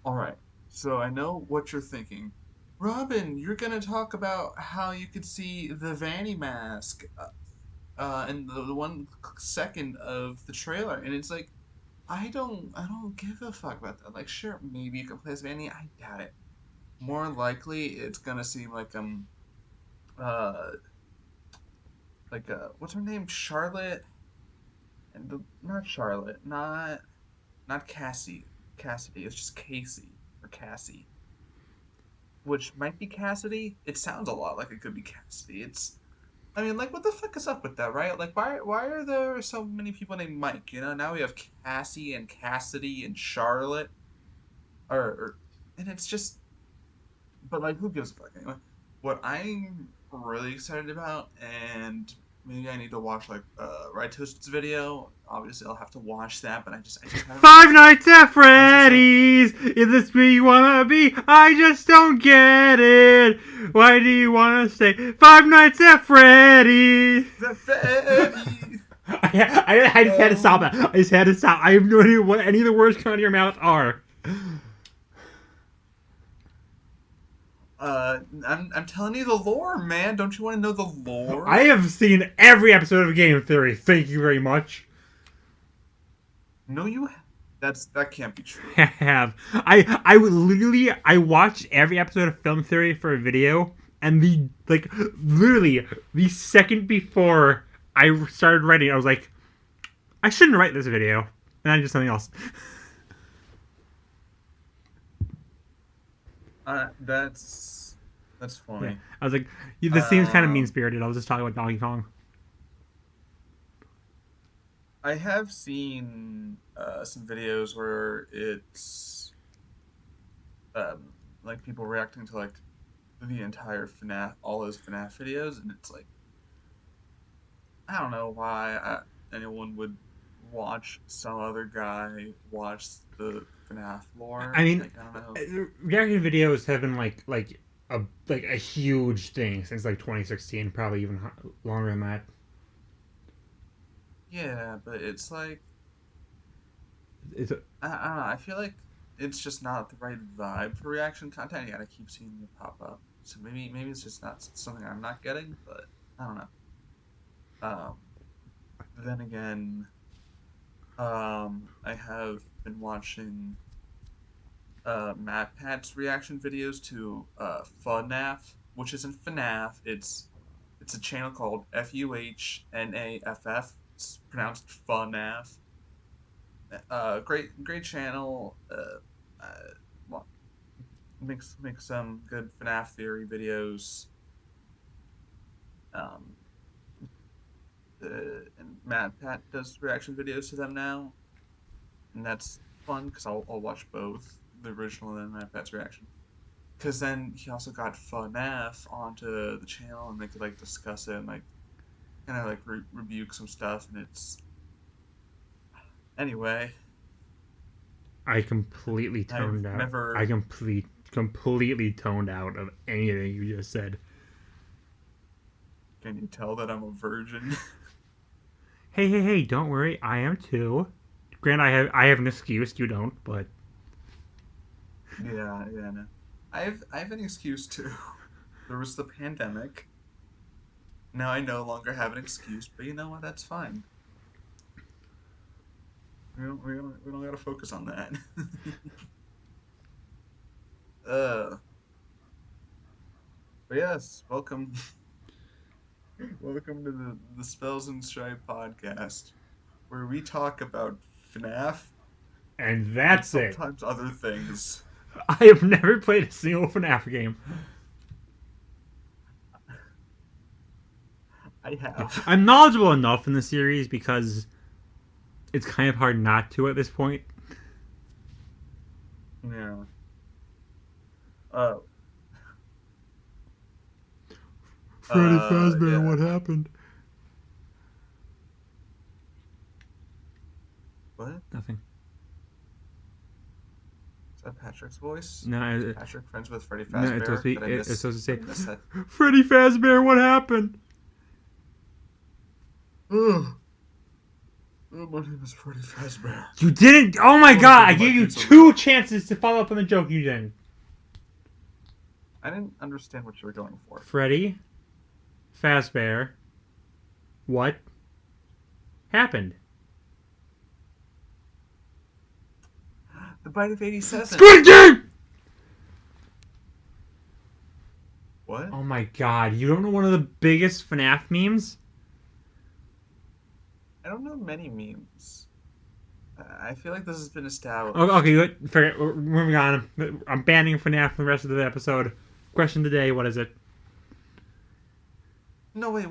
All right. So I know what you're thinking. Robin, you're gonna talk about how you could see the Vanny mask in the 1 second of the trailer, and it's like I don't give a fuck about that. Like, sure, maybe you can play as Vanny. I doubt it. More likely, it's gonna seem uh what's her name, Charlotte, and not Charlotte, not Cassidy. It's just Casey or Cassie, which might be Cassidy. It sounds a lot like it could be Cassidy. I mean, like, what the fuck is up with that, right? Like, why are there so many people named Mike? You know, now we have Cassie and Cassidy and Charlotte, or and it's just, but like, who gives a fuck anyway? What I'm really excited about, and maybe I need to watch like Right Toasted's video. Obviously, I'll have to watch that, but I just haven't Five watched Nights at watched it. So Freddy's. Is this where you wanna be? I just don't get it. Why do you wanna stay? Five Nights at Freddy's. the Freddy. I just had to stop it. I just had to stop. I have no idea what any of the words coming out of your mouth are. I'm telling you the lore, man. Don't you want to know the I lore? have seen every episode of Game Theory. Thank you very much. No, that can't be I true. have. I would literally I watched every episode of Film Theory for a video, and literally the second before I started writing, I was like, I shouldn't write this video, and I did something else. That's Yeah, funny. I was like, this seems kind of mean Um, spirited. I was just talking about Donkey Kong. I have seen some videos where it's like people reacting to like the entire FNAF, all those FNAF videos, and it's like I don't know why anyone would watch some other guy watch the FNAF I lore. mean, Like I don't know. reaction videos have been like a huge thing since like 2016, probably even longer than that. Yeah, but it's like It's I don't know. I feel like it's just not the right vibe for reaction content. You gotta keep seeing it pop up. So maybe it's just not something I'm not getting, but I don't know. Um, then again, I have been watching MatPat's reaction videos to FUNAF, which isn't FNAF. It's a channel called FUHNAFF. It's pronounced FUNAF. Great channel. Well, makes some good FNAF theory videos. Um, and MatPat does reaction videos to them now, and that's fun because I'll watch both the original and then MatPat's reaction. Because then he also got FNAF onto the channel, and they could like discuss it and like kind of like rebuke some stuff, and it's anyway. I completely I've toned out. I never. completely toned out of anything you just said. Can you tell that I'm a virgin? Hey! Don't worry, I am too. Grant, I have an excuse. You don't, but Yeah, no. I have an excuse too. There was the pandemic. Now I no longer have an excuse, but you know what? That's fine. We don't gotta focus on that. uh, but yes, welcome to the Spells and Stripe podcast, where we talk about FNAF and and that's it. sometimes other things. I have never played a single FNAF game. I have. I'm knowledgeable enough in the series because it's kind of hard not to at this point. Yeah. Uh, Freddy Fazbear, yeah. what happened? What? Nothing. Is that Patrick's voice? No, Is Patrick friends with Freddy no, it's supposed Fazbear? to Did be. It's supposed to did say, I miss that? Freddy Fazbear, what happened? Ugh. my name is Freddy Fazbear. You didn't. Oh my Welcome god! to I my gave you pizza 2 room. chances to follow up on the joke. You didn't. I didn't understand what you were going for. Freddy Fazbear. What happened? The Bite of 87. Squid Game! What? Oh my god, you don't know one of the biggest FNAF memes? I don't know many memes. I feel like this has been established. Okay, good. Forget. We're moving on. I'm banning FNAF for the rest of the episode. Question of the day, what is it? No, wait,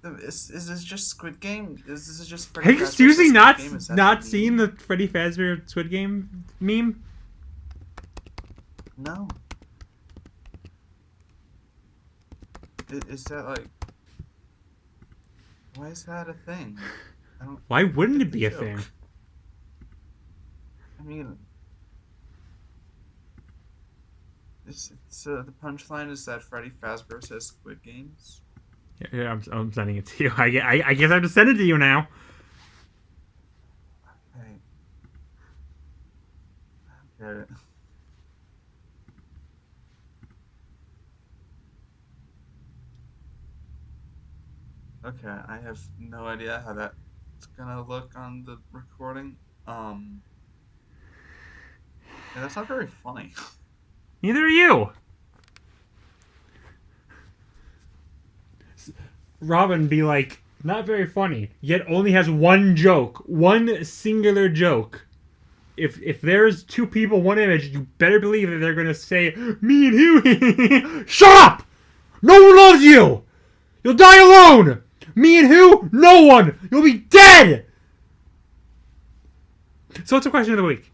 is this just Squid Game? Is this just Freddy Have you Fazbear seriously Squid not Game? Is that not the seen meme? the Freddy Fazbear Squid Game meme? No. Is that like... Why is that a thing? I don't Why wouldn't get it the be a joke. thing? I mean... the punchline is that Freddy Fazbear says Squid Games? Yeah, I'm sending it to you. I guess I have to send it to you now. Hey. I get it. Okay, I have no idea how that's gonna look on the recording. Yeah, that's not very funny. Neither are you. Robin be like, not very funny, yet only has one joke. One singular joke. If there's 2 people, 1 image, you better believe that they're gonna say, me and who? Shut up! No one loves you! You'll die alone! Me and who? No one! You'll be dead! So what's the question of the week?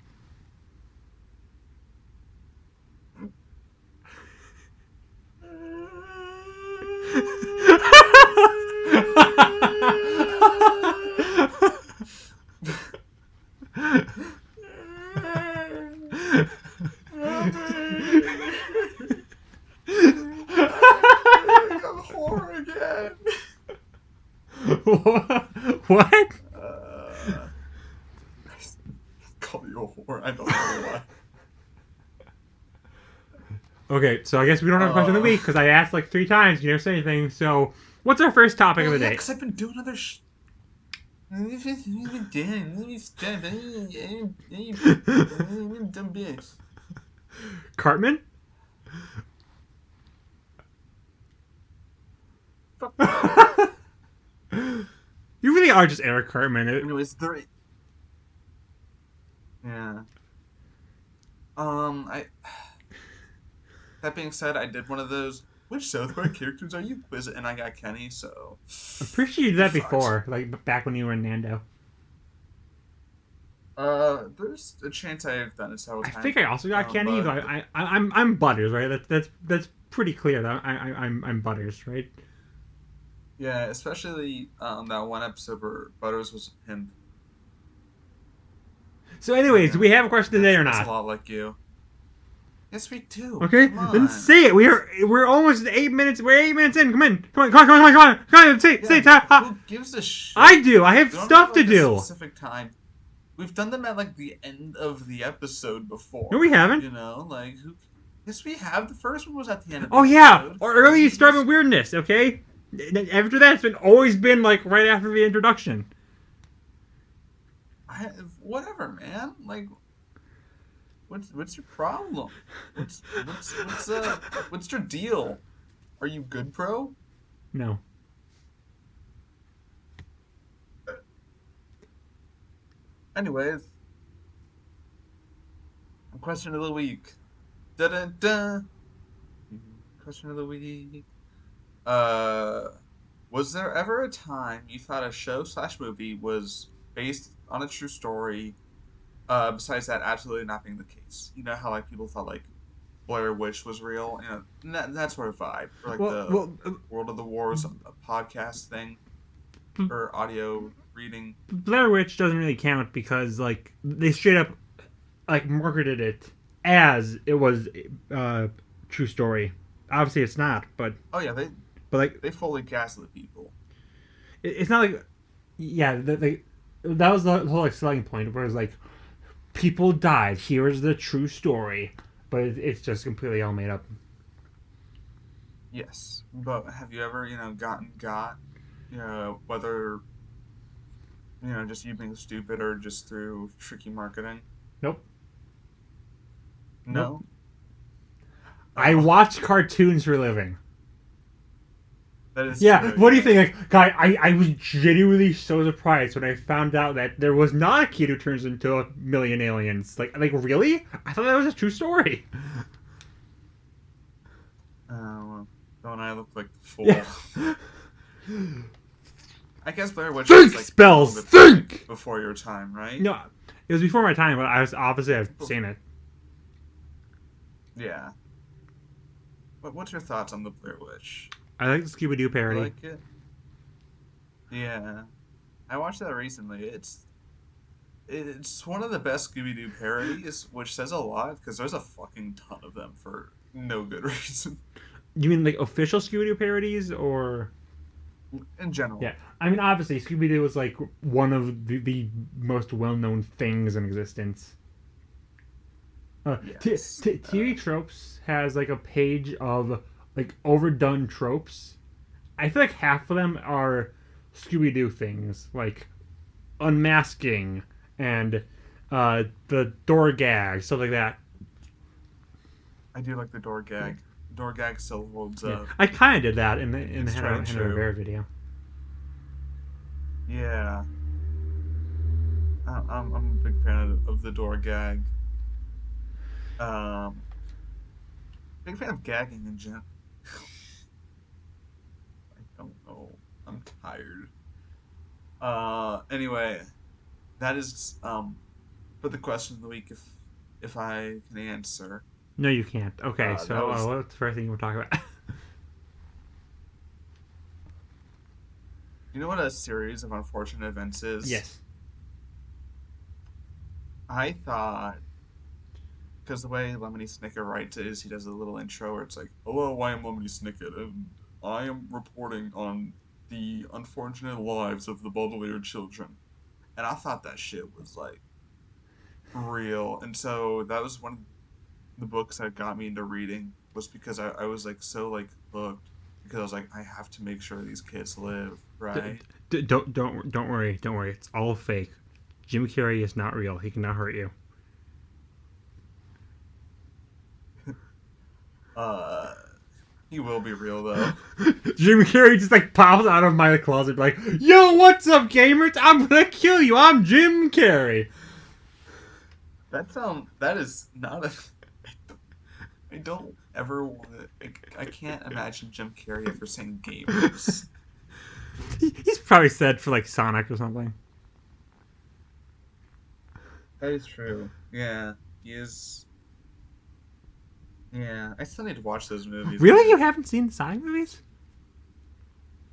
Horror again. What? Call you a whore. I don't know why. Okay, so I guess we don't have a question of the week because I asked like 3 times. You never said anything. So, what's our first topic of the day? Because I've been doing other dumb bitch. Cartman? Fuck. You really are just Eric Cartman. Anyways, yeah. I. That being said, I did one of those. Which South Park characters are you? Quiz it, and I got Kenny. So. I'm pretty sure you did that Sucks. before, like back when you were in Nando. There's a chance I've done it several I times. think I also got Kenny, but- but I'm Butters, right? That's pretty clear. That I'm Butters, right? Yeah, especially that one episode where Butters was him. So, anyways, do we have a question today or That's not? a lot like you. Yes, we do. Okay, Come then on. say it. We're almost 8 minutes. We're 8 minutes in. Come in. Come on. Say it. Who gives a shit? I do. I have We don't stuff to like, a do. Specific time. We've done them at like the end of the episode before. No, we haven't. You know, like who? Yes, we have. The first one was at the end of the Oh yeah, episode. or early start with weirdness. Okay. After that, it's always been like right after the introduction. Whatever, man. Like, what's your problem? What's your deal? Are you good, bro? No. Anyways, question of the week. Da da da. Question of the week. Was there ever a time you thought a show/movie was based on a true story? Besides that, absolutely not being the case. You know how like people thought like Blair Witch was real, you know, that sort of vibe, or like World of the Wars podcast thing, or audio reading. Blair Witch doesn't really count because like they straight up like marketed it as it was true story. Obviously, it's not, but Oh yeah, like they fully gaslit people. it's not like yeah that was the whole like selling point, where it's like people died. Here's the true story, but it's just completely all made up. Yes, but have you ever, gotten got, whether, just you being stupid or just through tricky marketing? Nope. Nope. No? I Oh, watch cartoons for a living. that is Yeah, true, what do you yeah. think? Like, guy, I was genuinely so surprised when I found out that there was not a kid who turns into a million aliens. Like really? I thought that was a true story. Well, don't I look like the Yeah. fool? I guess Blair Witch was Think like a little spells. bit Think. before your time, right? No, it was before my time, but I was obviously I've seen it. Yeah. But what's your thoughts on the Blair Witch? I like the Scooby Doo You parody. like it? Yeah. I watched that recently. It's one of the best Scooby Doo parodies, which says a lot because there's a fucking ton of them for no good reason You mean like official Scooby Doo parodies, or in general. yeah? I mean, obviously Scooby Doo was like one of the most well known things in existence. Yes. TV Tropes has like a page of like overdone tropes. I feel like half of them are Scooby Doo things, like unmasking and the door gag, stuff like that. I do like the door Yeah, gag. Door gag still holds yeah. up. I kind of did that in the It's tried and Henry true. Bear video. Yeah. I'm a big fan of the door gag. Um, Big fan of gagging in general. I don't know. I'm tired. Anyway, that is for the question of the week. If I can answer, No, you can't. Okay, that so was. what's the first thing you want to talk about? You know what a series of unfortunate events is? Yes. I thought because the way Lemony Snicket writes it is he does a little intro where it's like, "Hello, I am Lemony Snicket, and I am reporting on the unfortunate lives of the Baudelaire children." And I thought that shit was like real, and so that was one of the books that got me into reading was because I was like so like hooked because I was like I have to make sure these kids live D- right. don't worry. Don't worry. It's all fake. Jim Carrey is not real. He cannot hurt you. uh he will be real though. Jim Carrey just like pops out of my closet, like, "Yo, what's up, gamers? I'm gonna kill you. I'm Jim Carrey." That is not a I don't ever want to I can't imagine Jim Carrey ever saying gamers. He's probably said for like Sonic or something. That is true. Yeah, he is. Yeah, I still need to watch those movies, Really, you man. haven't seen the Sonic movies?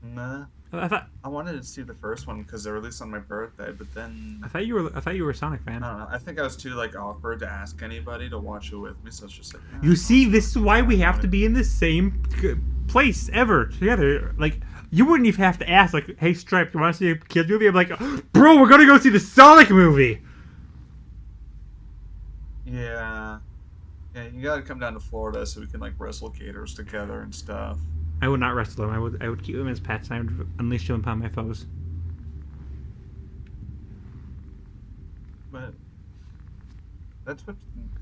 Nah, I thought I wanted to see the first one because they released on my birthday, but then I thought you were a Sonic fan. I don't know. I think I was too like awkward to ask anybody to watch it with me, so it's just like, nah, You see, I'll this is why watch we it have when to be in the same place ever together. Like, you wouldn't even have to ask, like, "Hey, Stripe, you want to see a kids movie?" I'm like, "Bro, we're gonna go see the Sonic movie." Yeah, yeah. You gotta come down to Florida so we can like wrestle gators together and stuff. I would not wrestle them. I would keep them as pets, and I would unleash them upon my foes. But that's what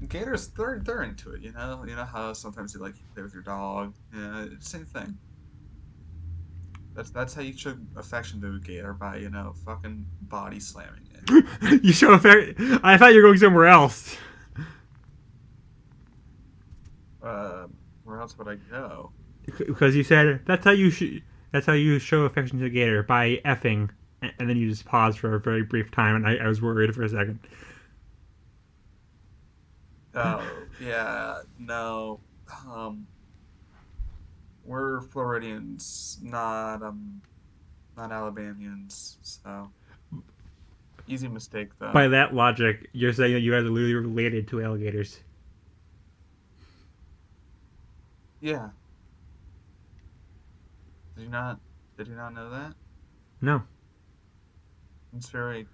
gators they're into it. You know how sometimes you like you play with your dog. Yeah, it's the same thing. That's how you show affection to a gator by fucking body slamming it. You show a fair. I thought you were going somewhere else. Where else would I go? Because you said that's how you that's how you show affection to a gator, by effing, and then you just paused for a very brief time, and I was worried for a second. Oh yeah, no. Um, we're Floridians, not Alabamians. So easy mistake By though. that logic, you're saying that you guys are literally related to alligators. Yeah. Did you not? Did you not know that? No. It's very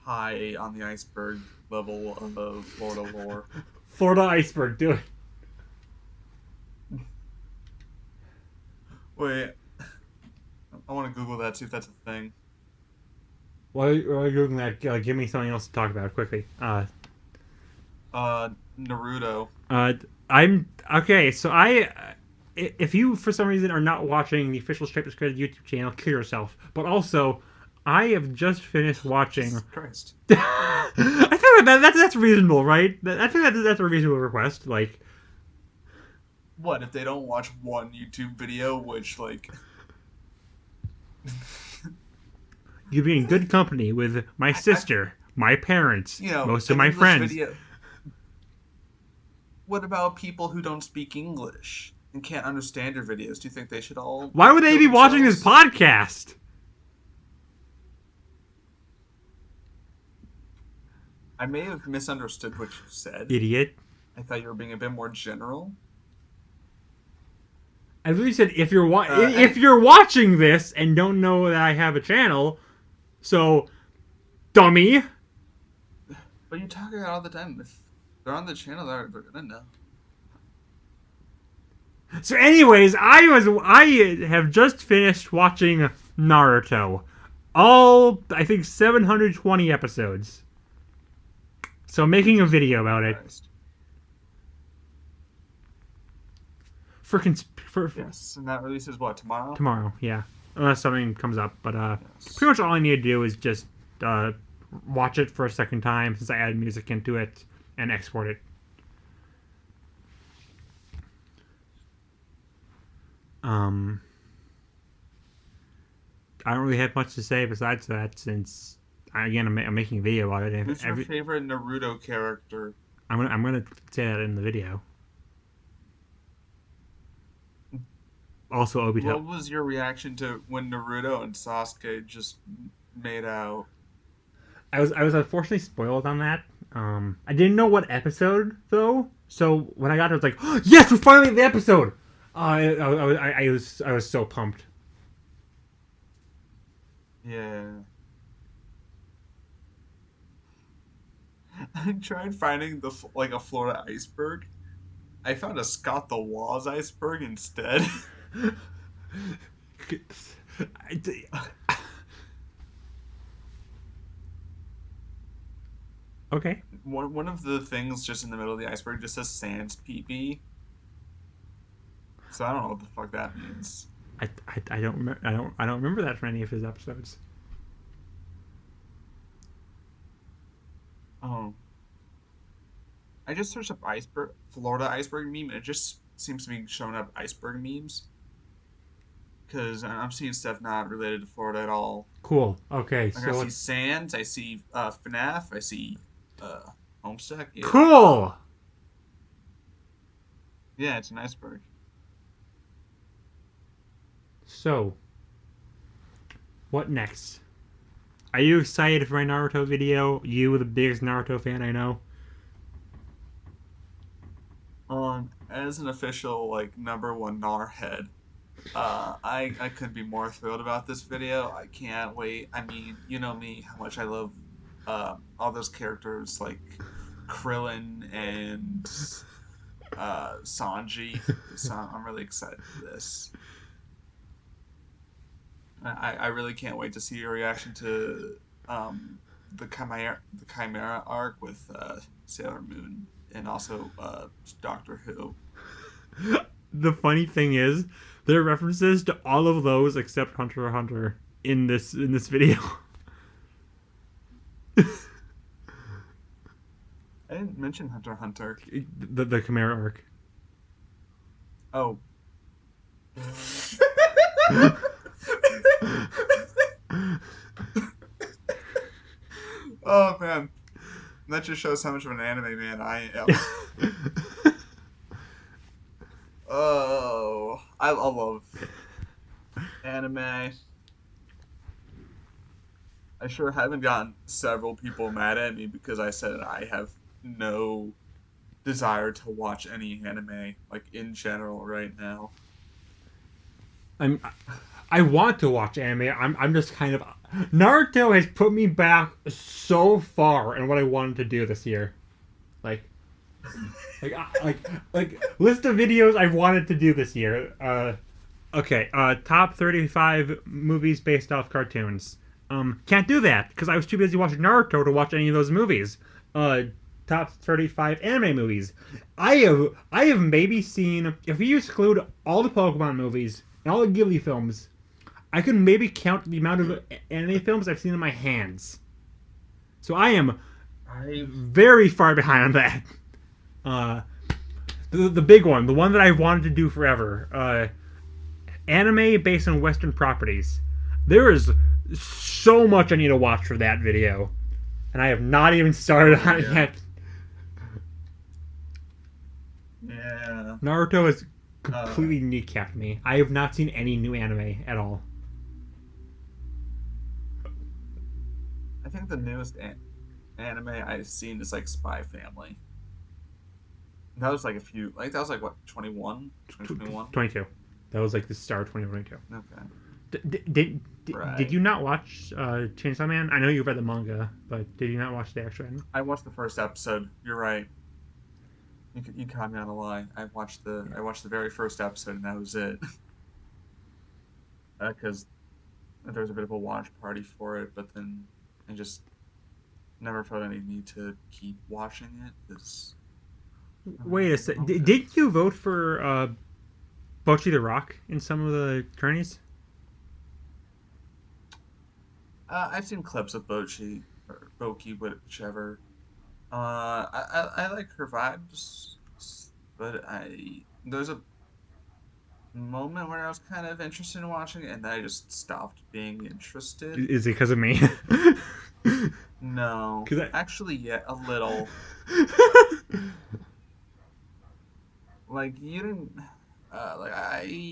high on the iceberg level of Florida lore. Florida iceberg, do it. Wait, I want to Google that, see if that's a thing. While you're doing that, give me something else to talk about quickly. Naruto. Uh, I'm okay. So if you for some reason are not watching the official Straight Discredited YouTube channel, kill yourself. But also, I have just finished watching. Jesus Christ. I feel like that's reasonable, right? I think that's a reasonable request. Like, What if they don't watch one YouTube video, which like you be in good company with my I sister, my parents, most of an my English friends. video. What about people who don't speak English and can't understand your videos? Do you think they should all Why would they kill be watching this themselves? podcast? I may have misunderstood what you said. Idiot. I thought you were being a bit more general. I literally said if you're And if you're watching this and don't know that I have a channel, so dummy. but you talk about it all the time. If they're on the channel, they're gonna know. So, anyways, I have just finished watching Naruto, all I think 720 episodes. So, I'm making a video about it Christ. for Yes, and that releases what, tomorrow? tomorrow. Yeah, unless something comes up. But Yes. pretty much all I need to do is just watch it for a second time since I added music into it and export it. Um, I don't really have much to say besides that since again I'm making a video about it. And Who's your favorite Naruto character? I'm gonna say that in the video. Also, Obito. What was your reaction to when Naruto and Sasuke just made out? I was unfortunately spoiled on that. I didn't know what episode though, so when I got to it, I was like, oh, yes, we're finally at the episode. I was so pumped. Yeah. I tried finding like a Florida iceberg. I found a Scott the Woz iceberg instead. Okay. One of the things just in the middle of the iceberg just says Sans PP. So I don't know what the fuck that means. I don't I don't remember that from any of his episodes. Oh. I just searched up iceberg Florida iceberg meme and it just seems to be showing up iceberg memes. Because I'm seeing stuff not related to Florida at all. Cool. Okay, Like I so see it's Sands, I see FNAF, I see Homestead. Yeah. cool. Yeah, it's an iceberg. So, what next? Are you excited for my Naruto video? You, the biggest Naruto fan I know. As an official like #1 Nar head, I couldn't be more thrilled about this video. I can't wait. I mean, you know me, how much I love all those characters like Krillin and Sanji. So I'm really excited for this. I really can't wait to see your reaction to the Chimera arc with Sailor Moon and also Doctor Who. The funny thing is, there are references to all of those except Hunter x Hunter in this video. I didn't mention Hunter x Hunter. The Chimera arc. Oh. Oh man, that just shows how much of an anime man I am. Oh, I love anime. I sure haven't gotten several people mad at me because I said I have no desire to watch any anime, like in general, right now. I'm I want to watch anime. I'm just kind of Naruto has put me back so far in what I wanted to do this year. Like like list of videos I've wanted to do this year. Okay, top 35 movies based off cartoons. Can't do that because I was too busy watching Naruto to watch any of those movies. Top 35 anime movies. I have maybe seen, if you exclude all the Pokemon movies and all the Ghibli films, I could maybe count the amount of anime films I've seen in my hands. So I am I very far behind on that. The big one, the one that I wanted to do forever. Anime based on Western properties. There is so much I need to watch for that video, and I have not even started on it yet. Yeah. Naruto has completely kneecapped me. I have not seen any new anime at all. I think the newest anime I've seen is like Spy Family. That was like that was like what, 2021? 22. That was like the start of 2022. Okay. Did you not watch Chainsaw Man? I know you read the manga, but did you not watch the actual anime? I watched the first episode. You're right. You caught me on a lie. I watched the very first episode and that was it. Because there was a bit of a watch party for it, but then I just never felt any need to keep watching it. Because Wait a sec. Did you vote for Bocchi the Rock in some of the tourneys? I've seen clips of Bochi or Boki, whichever. I like her vibes, but there's a moment where I was kind of interested in watching it, and then I just stopped being interested. Is it because of me? No, actually, yeah, a little. Like you didn't, like I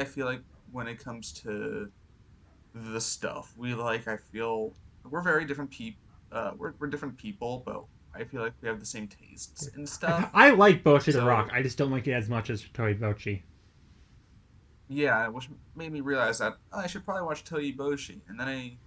feel like when it comes to the stuff we like, I feel we're very different people. We're different people, but I feel like we have the same tastes and stuff. I like Bocchi the So Rock. I just don't like it as much as Toy Bocchi. yeah, which made me realize that I should probably watch Toyi Boshi, and then I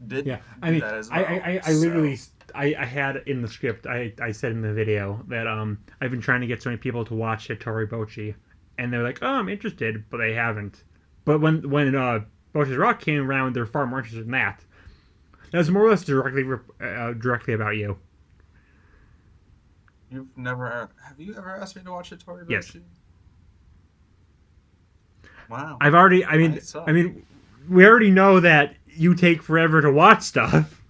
did Yeah, I do mean, that as well. I literally, I had in the script, I said in the video that I've been trying to get so many people to watch Tori Bochi, and they're like, oh, I'm interested, but they haven't. But when Bocchi's Rock came around, they're far more interested in that. That was more or less directly about you. Have you ever asked me to watch Tori Boshi? Yes. Wow. I've already. I mean, we already know that you take forever to watch stuff.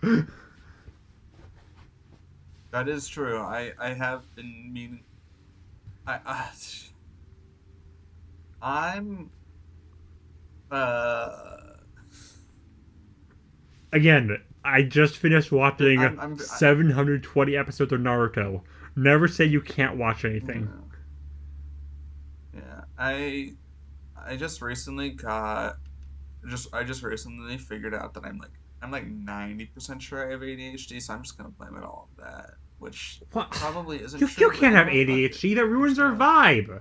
That is true. I have been meaning. I'm. Again, I just finished watching I'm 720 episodes of Naruto. Never say you can't watch anything. Yeah, I just recently I just recently figured out that I'm like 90% sure I have ADHD, so I'm just gonna blame it all on that, which What? probably isn't You true. can't have ADHD. That ruins our vibe.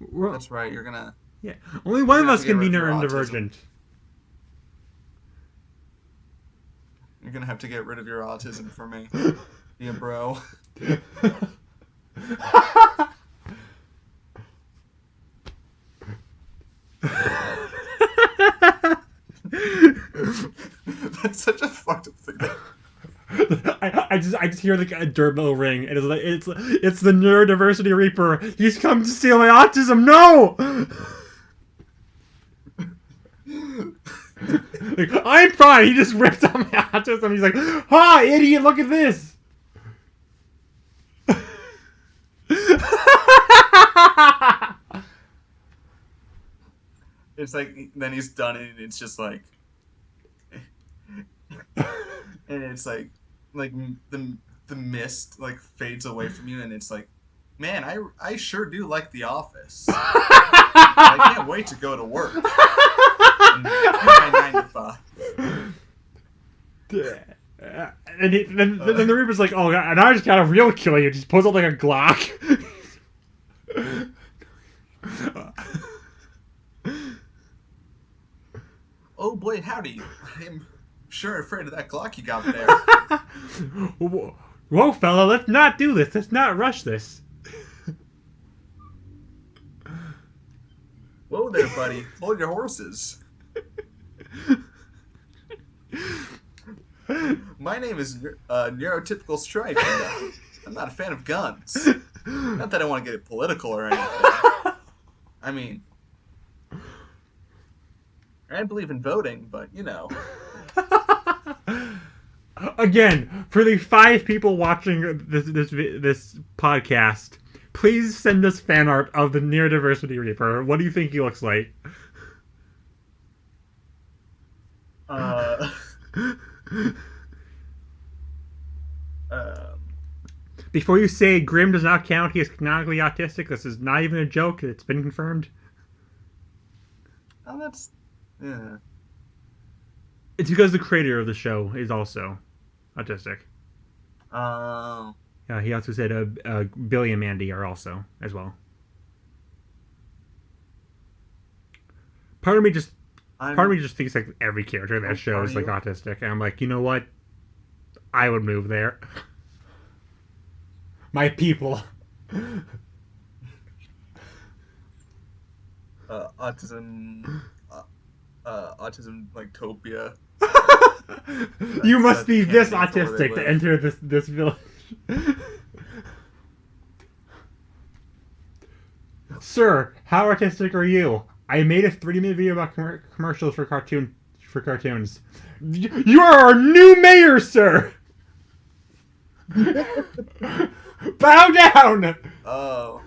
That's right. You're gonna. Yeah, only one of gonna us have to can be get rid of your neurodivergent. You're gonna have to get rid of your autism for me. Yeah, bro. That's such a fucked up thing. I just hear like a doorbell ring, and it's the neurodiversity reaper. He's come to steal my autism. No. Like, I'm fine. He just ripped on my autism. He's like, "Ha, idiot! Look at this." It's like then he's done it, and it's just like, and it's like the mist like fades away from you, and it's like, man, I sure do like The Office. I can't wait to go to work. And do my 9 to 5. And then the Reaper's like, "Oh, and I just got a real kill you." Just pulls out like a Glock. howdy. I'm sure afraid of that Glock you got there. Whoa, fella, let's not do this. Let's not rush this. Whoa there, buddy. Hold your horses. My name is Neurotypical Strike, and I'm not a fan of guns. Not that I want to get political or anything. I mean, I believe in voting, but you know. Again, for the 5 people watching this podcast, please send us fan art of the Neurodiversity Reaper. What do you think he looks like? Um, Before you say Grimm does not count, he is canonically autistic. This is not even a joke. It's been confirmed. oh, that's yeah. It's because the creator of the show is also autistic. Um, He also said Billy and Mandy are also as well. Part of me just thinks like every character in that show is like autistic, and I'm like, you know what? I would move there. My people. Autism, like Topia. You must be this Canada, where they autistic to live. enter this village. Sir, how artistic are you? I made a 3-minute video about commercials for cartoons. You are our new mayor, sir. Bow down. Oh.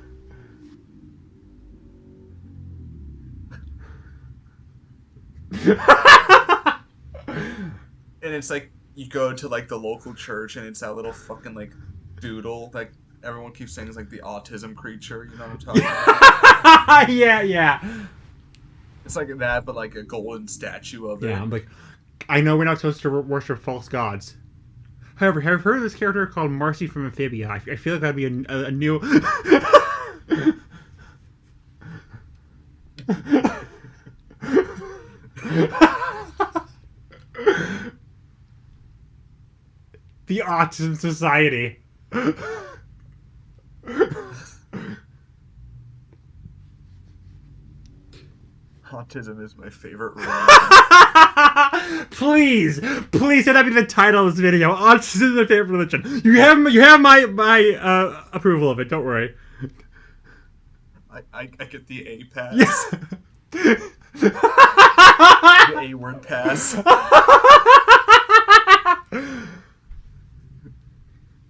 And it's like you go to like the local church and it's that little fucking like doodle like everyone keeps saying is like the autism creature, you know what I'm talking about? Yeah. It's like that but like a golden statue of it. Yeah, I'm like, I know we're not supposed to worship false gods. However, have you heard of this character called Marcy from Amphibia? I feel like that'd be a new... The Autism Society. Autism is my favorite religion. Please let that be the title of this video. Autism is my favorite religion. You have my approval of it. Don't worry. I get the A pass. Yeah. The A word pass.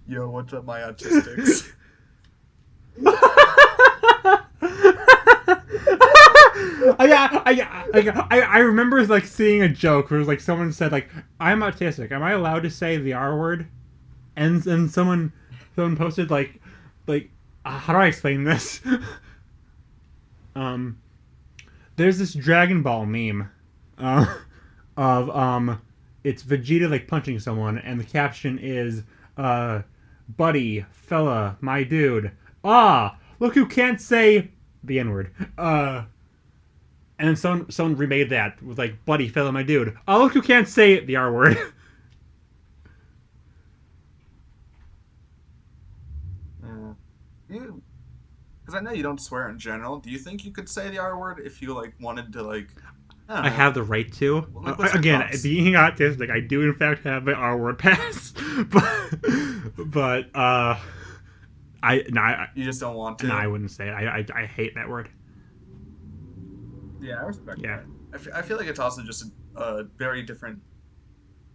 Yo, what's up, my autistics? I remember like seeing a joke where like someone said like, I'm autistic. Am I allowed to say the R word? And someone posted like how do I explain this? There's this Dragon Ball meme of it's Vegeta like punching someone, and the caption is buddy, fella, my dude. Ah, look who can't say the N-word. And someone remade that with like, buddy, fella, my dude. Oh, look who can't say the R word. Because I know you don't swear in general. Do you think you could say the R word if you like wanted to like? I don't I know. have the right to. Well, like, what's your Again, thoughts? being autistic, I do in fact have an R word pass, but You just don't want to. no, I wouldn't say it. I hate that word. Yeah, I respect Yeah. that. I feel like it's also just a very different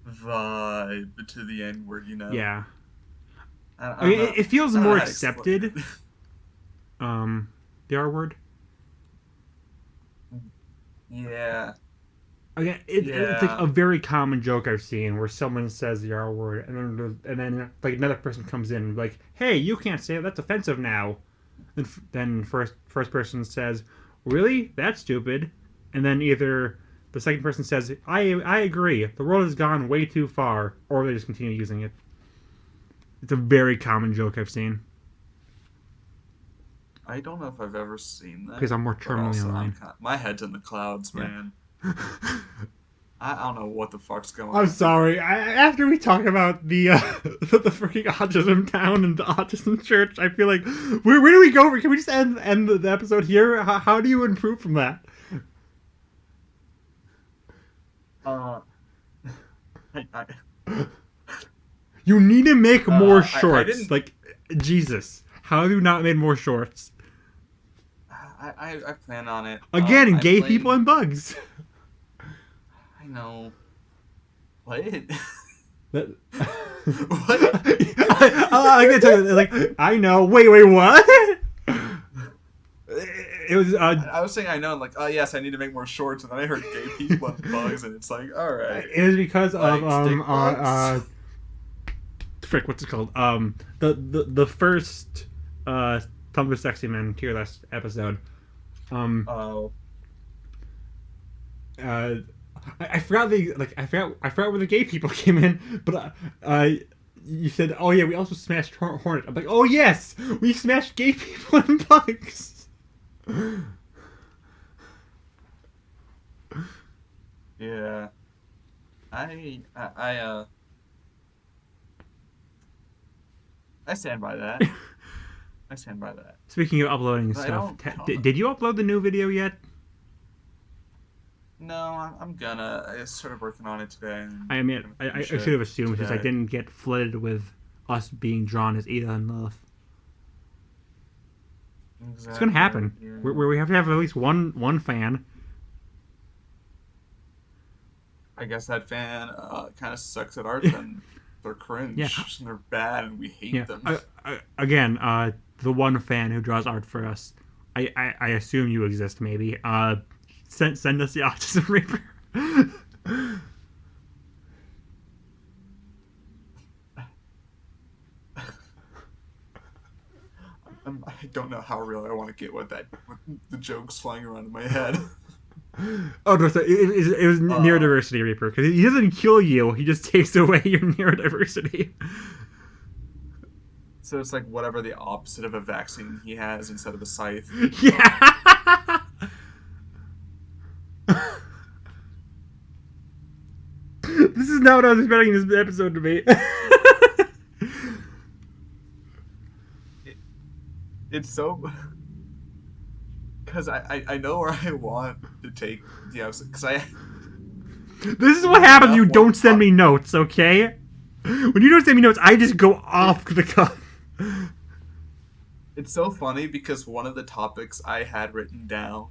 vibe to the N word, you know? Yeah. I don't know. It feels I don't know more how to explain accepted. it. The R word. Yeah. Again, it's like a very common joke I've seen where someone says the R word and then like another person comes in like, hey, you can't say it. That's offensive now. Then first person says, really? That's stupid. And then either the second person says, I agree. The world has gone way too far, or they just continue using it. It's a very common joke I've seen. I don't know if I've ever seen that. Because I'm more but terminally also, online. my head's in the clouds, Yeah. man. I don't know what the fuck's going I'm on. sorry. After we talk about the the freaking autism town and the autism church, I feel like where do we go? Can we just end the episode here? How do you improve from that? Uh, I, You need to make more I shorts. didn't. Like Jesus, how have you not made more shorts? I plan on it. Again, I gay people played. and bugs. I know. What? That- What? I can tell you, like I know. Wait, what? It was I was saying I know, and like, oh yes, I need to make more shorts, and then I heard gay people and bugs, and it's like, all right, it was because of like stick bugs. frick, what's it called? The first Tumblr Sexy Men tier list episode. Um, Oh, uh, I forgot I forgot where the gay people came in, but you said, oh yeah, we also smashed Hornet. I'm like, oh yes, we smashed gay people and bugs. yeah. I I stand by that. I stand by that. Speaking of uploading But stuff, I don't know. did you upload the new video yet? No, I'm gonna. I started working on it today. And I mean, gonna I finish should it have assumed because I today. didn't get flooded with us being drawn as Ada and Lilith. It's gonna Exactly. happen. Yeah. Where we have to have at least one fan. I guess that fan kind of sucks at art. Then they're Yeah, cringe and they're bad, and we hate yeah. them. Again, the one fan who draws art for us. I assume you exist. Maybe. Send us the autism reaper. I don't know how real I want to get with the jokes flying around in my head. Oh no! So it was Uh, neurodiversity reaper because he doesn't kill you. He just takes away your neurodiversity. so it's like whatever the opposite of a vaccine he has instead of a scythe. Yeah. This is not what I was expecting this episode to be. It, it's so because I know where I want to take the episode because I This is what there's happens when you enough one don't send top. me notes, okay? When you don't send me notes, I just go off the cuff. It's so funny because one of the topics I had written down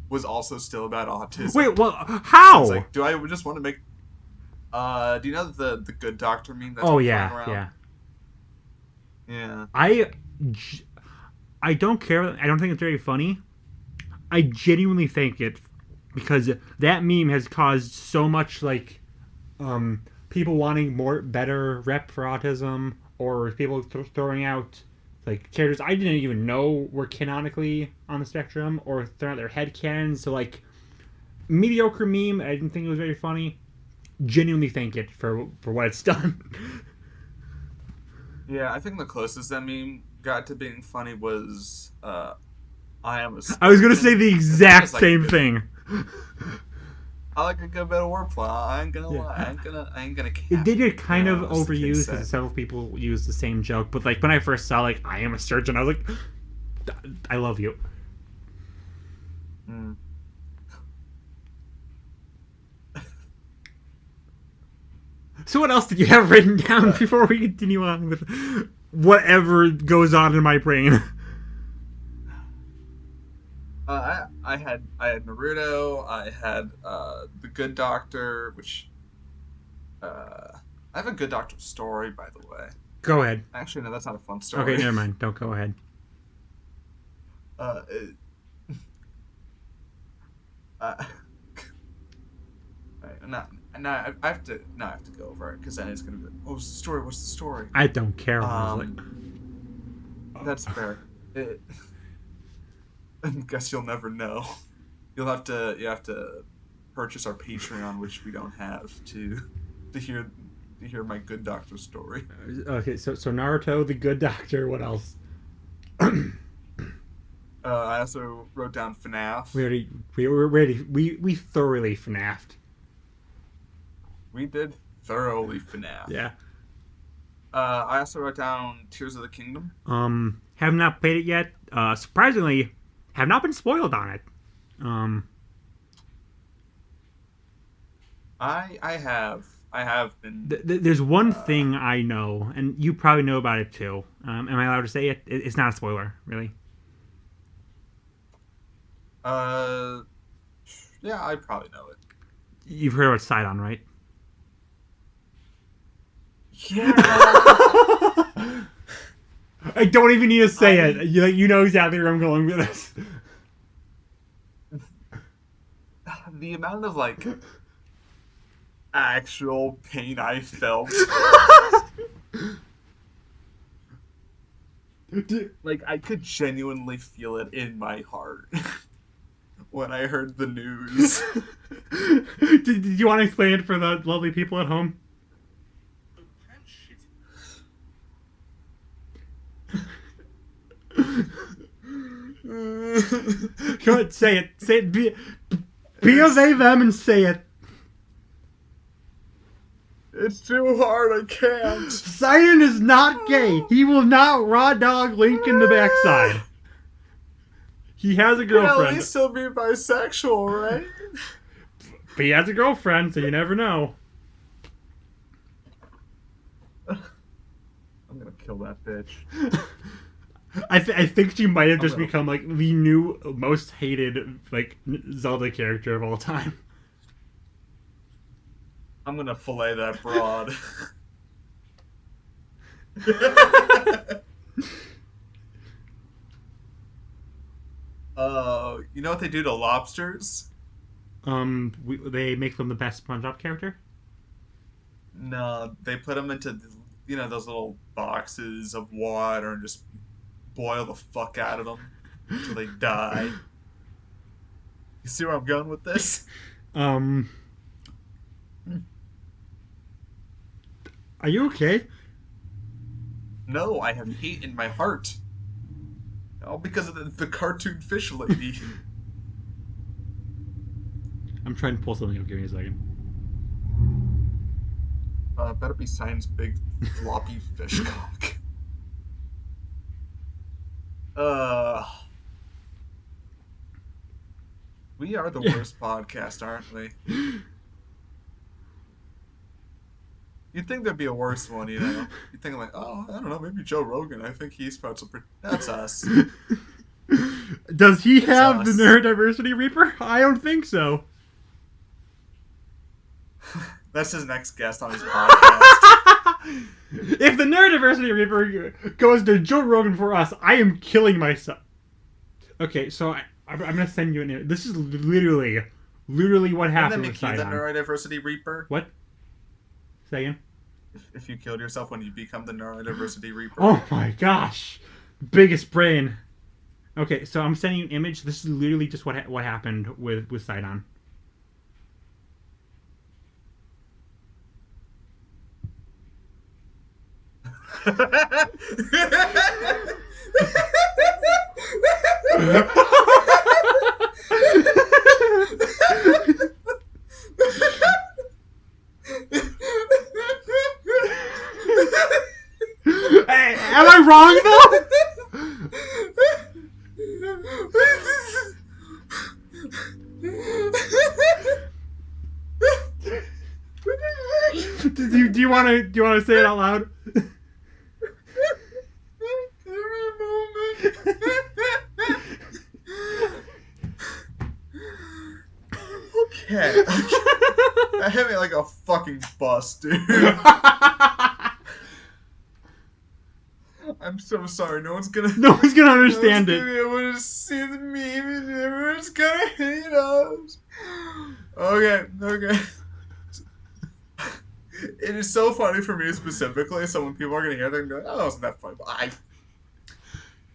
was also still about autism. Wait, well, So it's how? like, do I just want to make? Do you know the good doctor meme that's Oh been flying yeah, around? yeah. Yeah. I, g- I don't care. I don't think it's very funny. I genuinely think it because that meme has caused so much people wanting more better rep for autism or people throwing out like characters I didn't even know were canonically on the spectrum or throwing out their head canons. So like mediocre meme. I didn't think it was very funny. Genuinely thank it for what it's done. Yeah, I think the closest that meme got to being funny was I am a I was gonna say sturgeon the because that exact has like same been thing. I like a good bit of wordplay. I ain't gonna Yeah. lie. I ain't gonna It cap. did get kind of As the kids overused say. because several people used the same joke. But like when I first saw like I am a surgeon, I was like, I love you. Mm. So what else did you have written down Uh, before we continue on with whatever goes on in my brain? I had Naruto. I had the Good Doctor, which I have a Good Doctor story, by the way. Go ahead. Actually, no, that's not a fun Okay, story. never mind. Don't go ahead. uh, it, uh, not, I have to now I have to go over it because then it's gonna be like, oh, what's the story? What's the story? I don't care. That's fair. It, I guess you'll never know. You have to purchase our Patreon, which we don't have to hear to hear my Good Doctor story. Okay, so Naruto, the good doctor. What else? I also wrote down FNAF. We already we were ready. We thoroughly FNAF'd. We did thoroughly FNAF. Yeah. I also wrote down Tears of the Kingdom. Have not played it yet. Surprisingly, have not been spoiled on it. Um, I have been. there's one Uh, thing I know, and you probably know about it too. Am I allowed to say it? It's not a spoiler, really. uh, yeah, I probably know it. You've heard about Sidon, right? Yeah, I don't even need to say I it. You know exactly where I'm going with this. the amount of like actual pain I felt, like I could genuinely feel it in my heart when I heard the news. Did you want to explain it for the lovely people at home? Go ahead, say it. Say it. Be of they, them, and say it. It's too hard. I can't. Sidon is not gay. He will not raw dog Link in the backside. He has a Could at girlfriend. least still be bisexual, right? But he has a girlfriend, so you never know. I'm gonna kill that bitch. I think she might have just gonna- become like the new most hated like Zelda character of all time. I'm gonna fillet that broad. You know what they do to lobsters? They make them the best SpongeBob character. No, they put them into, those little boxes of water and just boil the fuck out of them until they die. You see where I'm going with this? Um, are you okay? No, I have hate in my heart. All because of the cartoon fish lady. I'm trying to pull something up. Give me a second. Better be Simon's big floppy fish cock. We are the worst podcast, aren't we? You'd think there'd be a worse one, You'd think like, oh, I don't know, maybe Joe Rogan. I think he's about to. That's us. Does he It's have the us. Neurodiversity Reaper? I don't think so. That's his next guest on his podcast. If the Neurodiversity Reaper goes to Joe Rogan for us, I am killing myself. Okay, so I'm gonna send you an image. This is literally what And then happened make with you the Sidon. Neurodiversity Reaper. What? Say again? If you killed yourself when you become the Neurodiversity Reaper. Oh my gosh, biggest brain. Okay, so I'm sending you an image. This is literally just what happened with Sidon. Hey, am I wrong though? Do you want to say it out loud? Every moment. Okay. That hit me like a fucking bus, dude. I'm so sorry. No one's gonna Understand no it. one's gonna be able to see the meme and everyone's gonna hate us. Okay. It is so funny for me specifically, so when people are gonna hear it, they're gonna be like, oh, isn't that funny?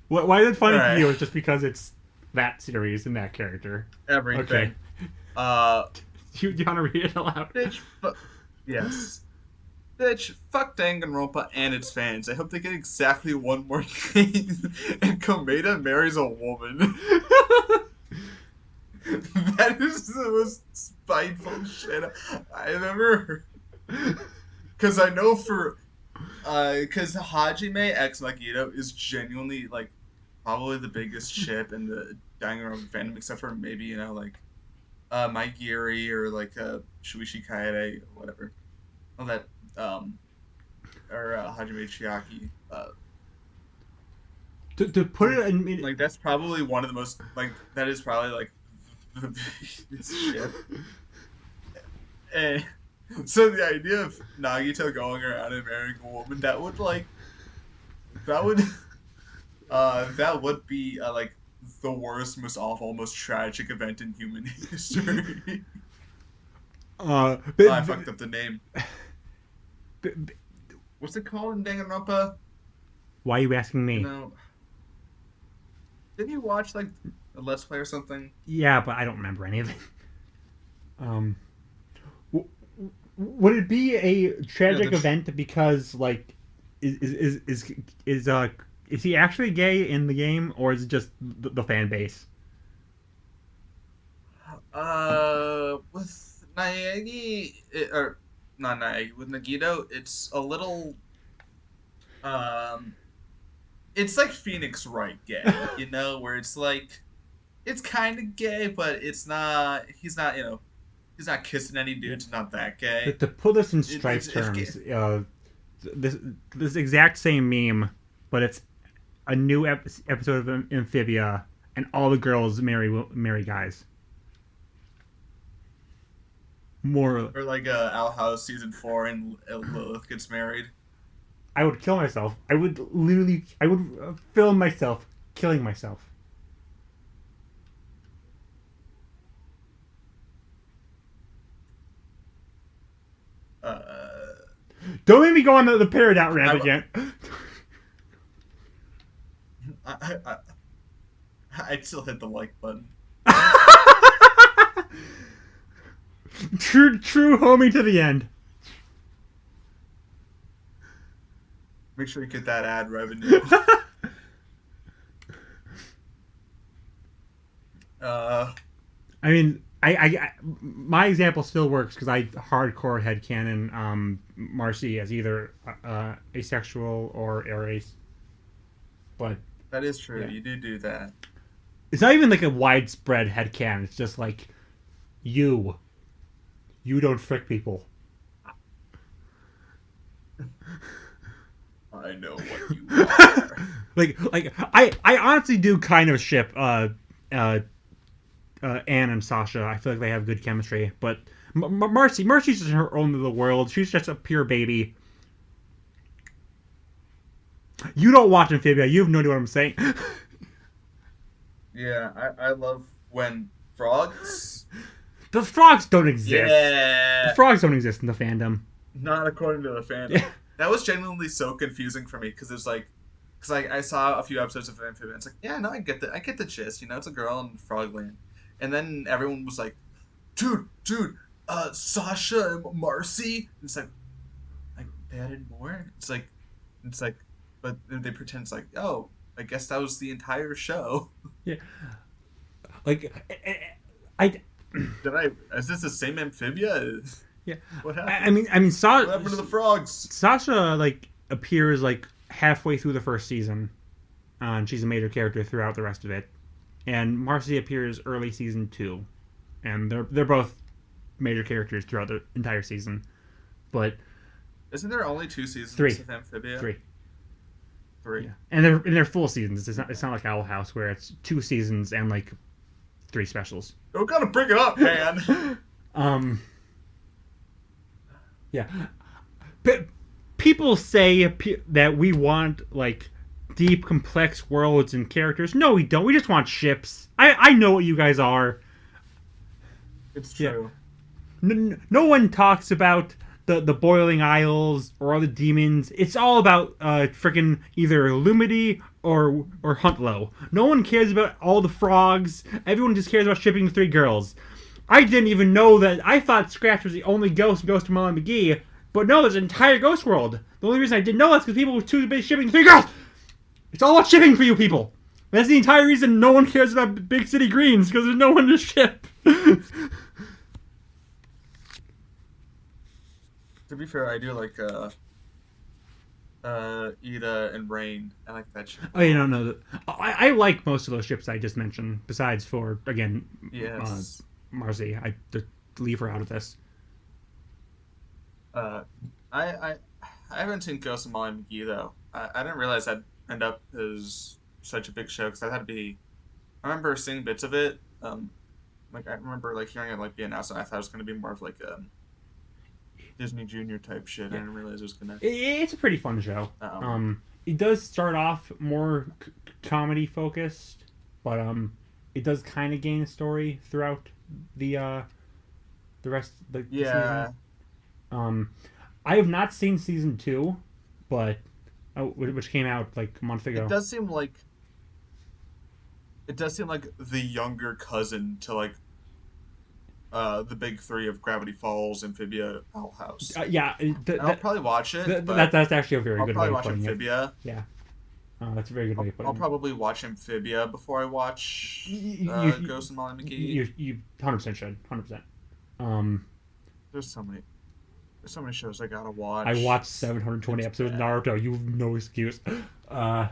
But Why is it funny Alright. to you? It's just because it's that series and that character. everything. Okay. Do you want to read it aloud? Yes. Bitch, fuck Danganronpa and its fans. I hope they get exactly one more game and Komeda marries a woman. That is the most spiteful shit I've ever heard. Because I know for because Hajime X Magneto is genuinely like probably the biggest ship in the Danganronpa fandom, except for maybe like Maigiri or like Shuichi Kaede or whatever. Oh, that um or Hajime Chiaki. To put it in, Like that's probably one of the most like that is probably like the biggest ship. And so the idea of Nagito going around and marrying a woman that would that would be like the worst, most awful, most tragic event in human history. Oh, I fucked up the name. but, What's it called in Danganronpa? why are you asking You me? know, didn't you watch like a Let's Play or something? Yeah, but I don't remember any of it. Um, would it be a Yeah, tragic event because like is is he actually gay in the game, or is it just the fan base? With or not Naegi, with Nagito, it's a little um, it's like Phoenix Wright gay, where it's like it's kind of gay, but it's not. He's not kissing any Yeah. dudes. Not that gay. To put this in It's stripe it's gay. terms, this this exact same meme, but it's a new episode of Amphibia, and all the girls marry guys. More, Or like Owl House season 4 and Lilith gets married. I would kill myself. I would film myself killing myself. Uh, Don't make me go on the Peridot I, rant again. I, I I'd still hit the like button. True homie to the end. Make sure you get that ad revenue. Uh, I mean, my example still works because I hardcore headcanon Marcy as either asexual or aries. But that is true. yeah, You do that. it's not even like a widespread headcanon. It's just like you don't frick people. I know what you are. I honestly do kind of ship uh, Anne and Sasha. I feel like they have good chemistry, but Marcy's just her own little world. She's just a pure baby. You don't watch Amphibia. You have no idea what I'm saying. Yeah, I love when frogs. The frogs don't exist. The Yeah, frogs don't exist in the fandom. not according to the fandom. Yeah. That was genuinely so confusing for me because because I saw a few episodes of Amphibia. It's like, yeah, no, I get the gist. It's a girl in Frogland, and then everyone was like, dude, Sasha and Marcy. And it's like they added more. It's like, but they pretend it's like, oh, I guess that was the entire show. Yeah. Like I Did I? Is this the same Amphibia? yeah. What happened? I mean, What happened to the frogs? Sasha like appears like halfway through the first season, and she's a major character throughout the rest of it. And Marcy appears early season 2, and they're both major characters throughout the entire season. But Isn't there only 2 seasons three, of Amphibia? three, Three. yeah, and they're full seasons. It's not like Owl House where it's 2 seasons and like 3 specials. Don't gotta bring it up, man. Um, yeah. People say that we want like deep, complex worlds and characters. No, we don't. We just want ships. I know what you guys are. It's Yeah. true. No one talks about the boiling isles or all the demons. It's all about freaking either Lumity or Huntlow. No one cares about all the frogs. Everyone just cares about shipping the 3 girls. I didn't even know that. I thought Scratch was the only ghost in Ghost of Molly McGee, but no, there's an entire ghost world. The only reason I didn't know that's because people were too busy shipping 3 girls. It's all about shipping for you people. That's the entire reason no one cares about Big City Greens, because there's no one to ship. To be fair, I do like Ida and Rain. I like that ship a Oh, you lot. don't know. I like most of those ships I just mentioned. Besides for again, uh, Yes. Marcy. I just leave her out of this. Uh, I I I haven't seen Ghost of Molly McGee though. I didn't realize that end up as such a big show because that had to be. I remember seeing bits of it. Like I remember like hearing it like be announced, and I thought it was going to be more of like Disney Junior type shit. I Yeah, didn't realize it was gonna. it's a pretty fun show. Um, It does start off more comedy focused, but it does kind of gain a story throughout the rest of the season. yeah, Um, I have not seen season two, but which came out like a month it ago. does seem like the younger cousin to like the big three of Gravity Falls, Amphibia, Owl House. Yeah, And I'll probably watch it, but that's actually a very I'll good way probably of watch putting it. Amphibia. Yeah, that's a very good way of I'll putting it. probably watch Amphibia before I watch You Ghost and Molly McGee. you 100% should 100%. Um, There's so many shows I gotta I watch. watched 720 It's episodes of bad. Naruto. You have no excuse. Uh,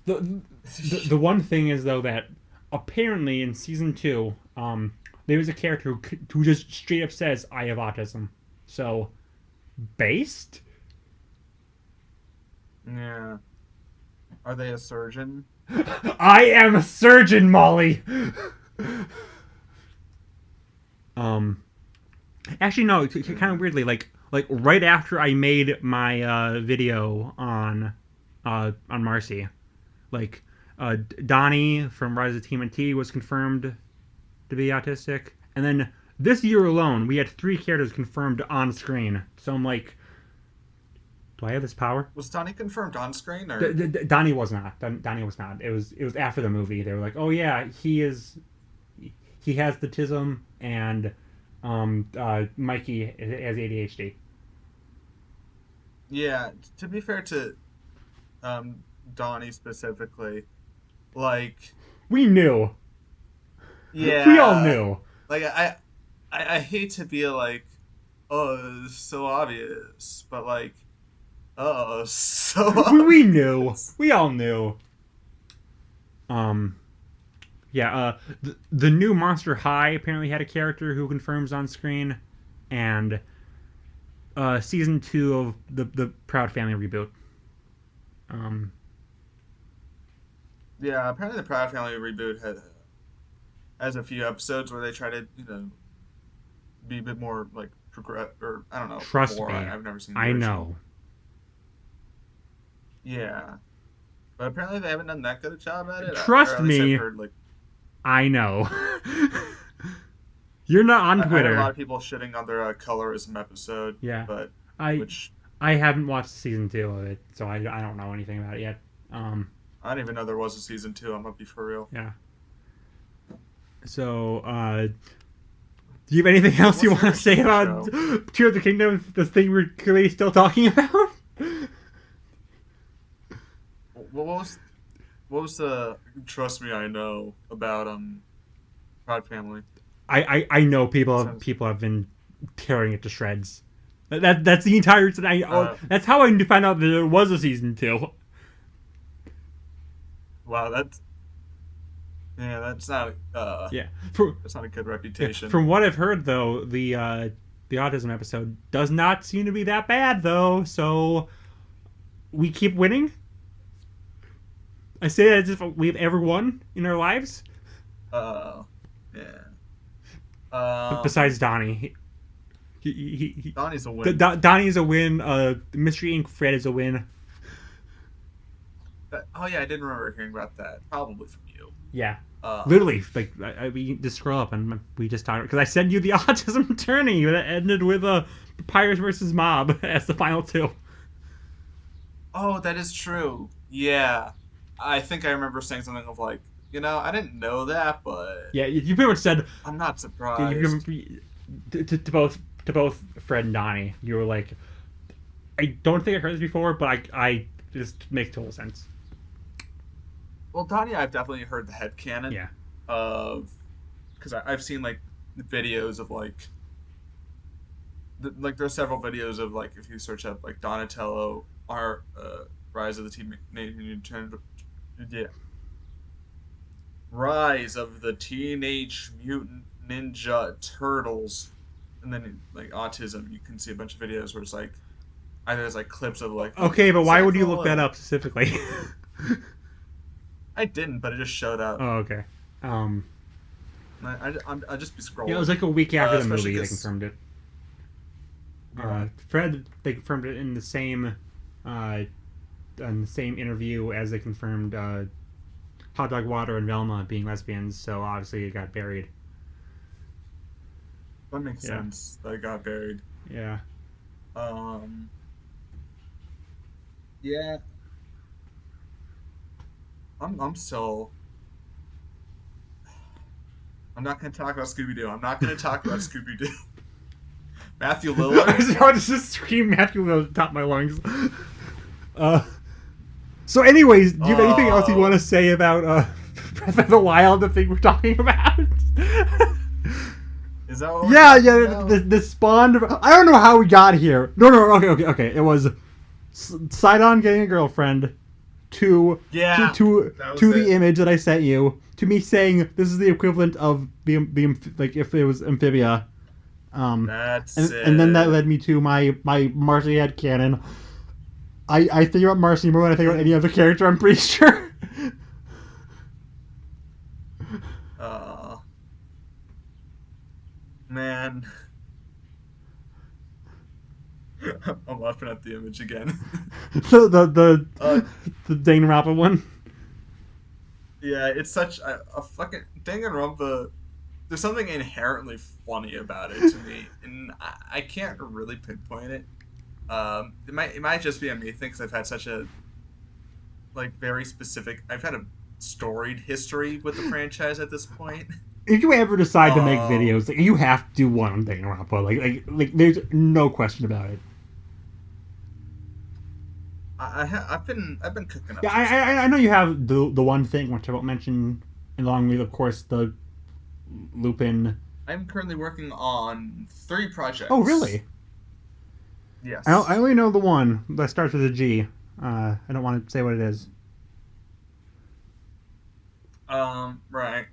the one thing is though that apparently in season two, there is a character who just straight up says I have autism. So based, Yeah. Are they a surgeon? I am a surgeon, Molly. um, actually no, kind of weirdly, like right after I made my video on Marcy, like Donnie from Rise of TMNT was confirmed to be autistic, and then this year alone we had 3 characters confirmed on screen. So I'm like, do I have this power? Was Donnie confirmed on screen or? Donnie was not. Donnie was not. It was after the movie. They were like, oh yeah, he has the tism, and Mikey has ADHD. Yeah. To be fair to um Donnie specifically, like We knew. We all yeah, knew. like I hate to be like, oh, it's so obvious, but like, oh, so We knew. obvious. We all knew. Um, yeah. The new Monster High apparently had a character who confirms on screen, and season 2 of the Proud Family reboot. Um, Yeah, apparently the Proud Family reboot has a few episodes where they try to be a bit more like progress or I don't know Trust more. me, I've never seen the I original. know. Yeah, but apparently they haven't done that good a job at it, or Trust at least I've me, heard like I know. You're not on I heard a lot Twitter. of people shitting on their colorism episode, Yeah, but I which I haven't watched season 2 of it, so I don't know anything about it yet. I didn't even know there was a season two. I'm gonna be for real. Yeah. So, do you have anything else you What's want your to say about show? Tears of the Kingdom? The thing we're clearly still talking about. What was the trust me I know about Proud Family? I know Sounds people have been tearing it to shreds. That's the entire reason uh that's how I found out that there was a season 2. wow, that's yeah, Yeah. For, that's not a good yeah. reputation. From what I've heard though, the autism episode does not seem to be that bad though. So we keep winning. I say that as if we've ever won in our lives. Uh yeah. But besides Donnie, Donnie's a win. Donnie's a win. Mystery Inc. Fred is a win. Oh yeah, I did remember hearing about that. Probably from you. Yeah, Um, literally, like we just scroll up and we just talked because I sent you the autism attorney that ended with a Pirates versus Mob as the final 2. oh, that is true. Yeah, I think I remember saying something of like, I didn't know that, but Yeah, you pretty much said I'm not you, surprised. to both Fred and Donnie. You were like, I don't think I heard this before, but I just makes total sense. Well, Donnie, I've definitely heard the headcanon Yeah, of because I've seen like the videos of like like there's several videos of like if you search up like Donatello art Rise of the yeah Rise of the Teenage Mutant Ninja Turtles, and then like autism, you can see a bunch of videos where it's like either there's like clips of like Okay, but why would you look that Sacramento. up specifically? I didn't, but it just showed up. Oh, okay. Um, I'll just be yeah, it was scrolling, like a week after the especially movie they because confirmed it. yeah, Fred, they confirmed it in the same interview as they confirmed Hot Dog Water and Velma being lesbians. So obviously it got buried. that makes Yeah, sense. That got buried. yeah. Um, yeah, I'm still. I'm not gonna talk about Scooby Doo. I'm not gonna talk about Scooby Doo. Matthew I Lillard. was just scream Matthew at the top of my lungs. Uh, so, anyways, do you have anything else you want to Oh, say about Breath of the Wild, the thing we're talking about? is that what we're Yeah, talking yeah, about? the spawn. I don't know how we got here. No, no, okay. It was Sidon getting a girlfriend, to to Yeah, to that was to it. the image that I sent you, to me saying this is the equivalent of the like if it was Amphibia. That's And then that it. led me to my Marcy head canon. I think about Marcy more than I think about any other character. I'm pretty sure. Uh, man, I'm laughing at the image again. the uh, the Danganronpa one. yeah, it's such a fucking Danganronpa. There's something inherently funny about it to me, and I can't really pinpoint it. It might just be a me thing because I've had such a like very specific. I've had a storied history with the franchise at this point. If you ever decide to make Um, videos, like, you have to do one on Danganronpa. Like, there's no question about it. I've been cooking up Yeah, some stuff. I know you have the one thing which I won't mention, along with of course the Lupin. I'm currently working on three Oh, projects. really? I Yes. only know the one that starts with a G. I don't want to say what it is. Right.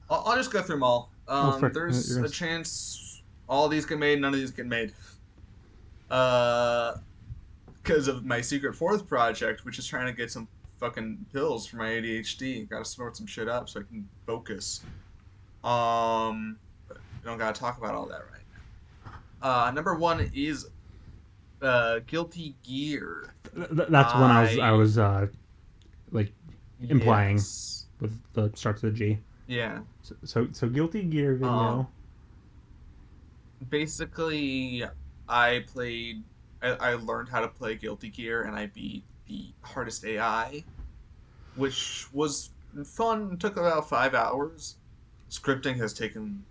I'll just go through them all. Oh, frick! You're There's gonna... a chance all these get made, none of these get made. Uh, because of my secret fourth project, which is trying to get some fucking pills for my ADHD. Got to snort some shit up so I can focus. But we don't gotta talk about all that right now. Number one is Guilty Gear. That's one I I was like implying Yes. with the starts with a G. Yeah. So Guilty Gear Um, video. basically, I played. I learned how to play Guilty Gear, and I beat the hardest AI, which was fun. It took about 5 hours. Scripting has taken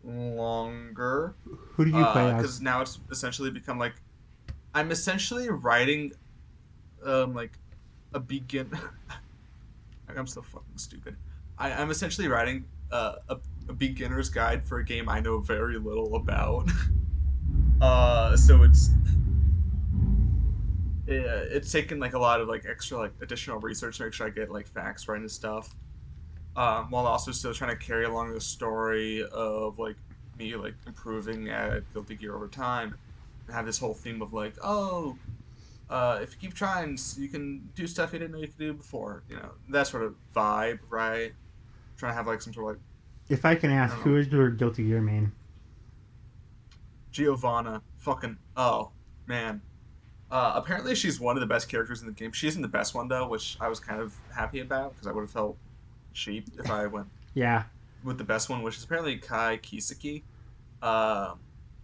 longer, Who do you play because as? now it's essentially become like I'm essentially writing, like a begin. I'm so fucking stupid. I'm essentially writing a beginner's guide for a game I know very little about. So it's taken like a lot of like extra like additional research to make sure I get like facts right and stuff. While also still trying to carry along the story of like me like improving at Guilty Gear over time, and have this whole theme of like, oh, if you keep trying, you can do stuff you didn't know you could do before. That sort of vibe, right? Trying to have like some sort of like If I can I ask, don't who know, is your Guilty Gear main? Giovanna. Fucking oh man. Apparently she's one of the best characters in the game. She isn't the best one though, which I was kind of happy about because I would have felt cheap if I went Yeah, with the best one, which is apparently Kai Kisaki. Um,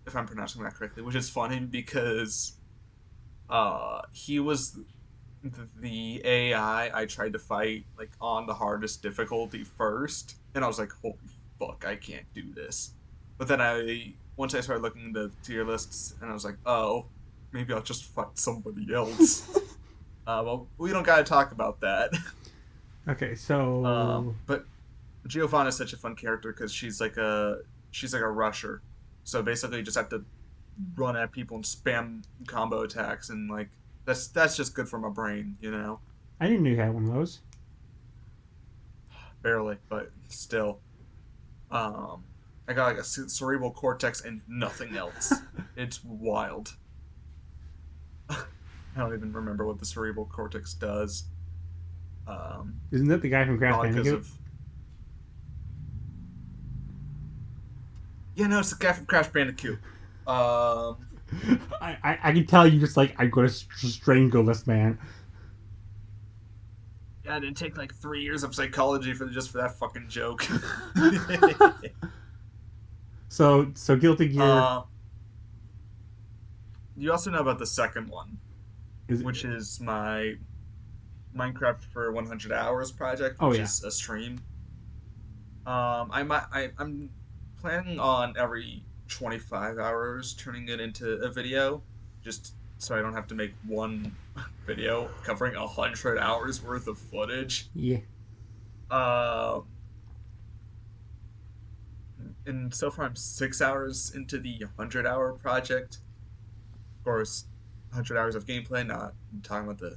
if I'm pronouncing that correctly, which is funny because he was the AI I tried to fight like on the hardest difficulty first, and I was like, holy fuck, I can't do this. But then I once I started looking at the tier lists, and I was like, oh, maybe I'll just fight somebody else. Well, we don't gotta talk about that. okay, so But Giovanna is such a fun character because she's like a rusher. So basically, you just have to run at people and spam combo attacks, and like that's just good for my brain, I didn't know you had one of those. barely, but still. Um, I got like a cerebral cortex and nothing else. It's wild. I don't even remember what the cerebral cortex does. Isn't that the guy from Crash Probably because Bandicoot? of yeah, no, it's the guy from Crash Bandicoot. Um, I can tell you just like I'm gonna strangle this man. yeah, I didn't take like 3 years of psychology for that fucking joke. So Guilty Gear uh, you also know about the second one, is. which is my Minecraft for 100 hours project, Oh which yeah, is a stream. I'm planning on every 25 hours turning it into a video, just so I don't have to make one video covering 100 hours worth of footage. yeah. Um, and so far I'm 6 hours into the 100-hour project. Of course, 100 hours of gameplay. Not I'm talking about the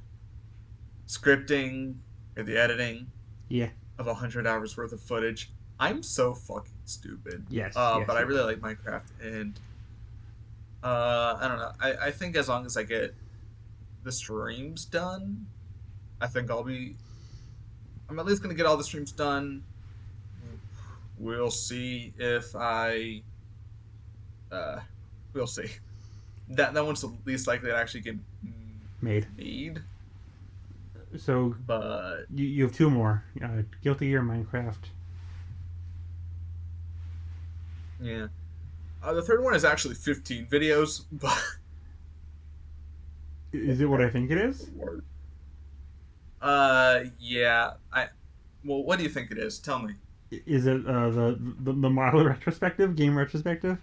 scripting or the editing Yeah. of 100 hours worth of footage. I'm so fucking stupid. Yes. Yes. But I You really are. like Minecraft, and I don't know. I think as long as I get the streams done, I think I'm at least gonna get all the streams done. We'll see if I uh we'll see. That one's the least likely to actually get Made. made, So but you have two more. Guilty Gear, Minecraft. yeah. The third one is actually 15 videos, but Is it what I think it is? yeah. Well, what do you think it is? Tell me. Is it the model retrospective, game retrospective?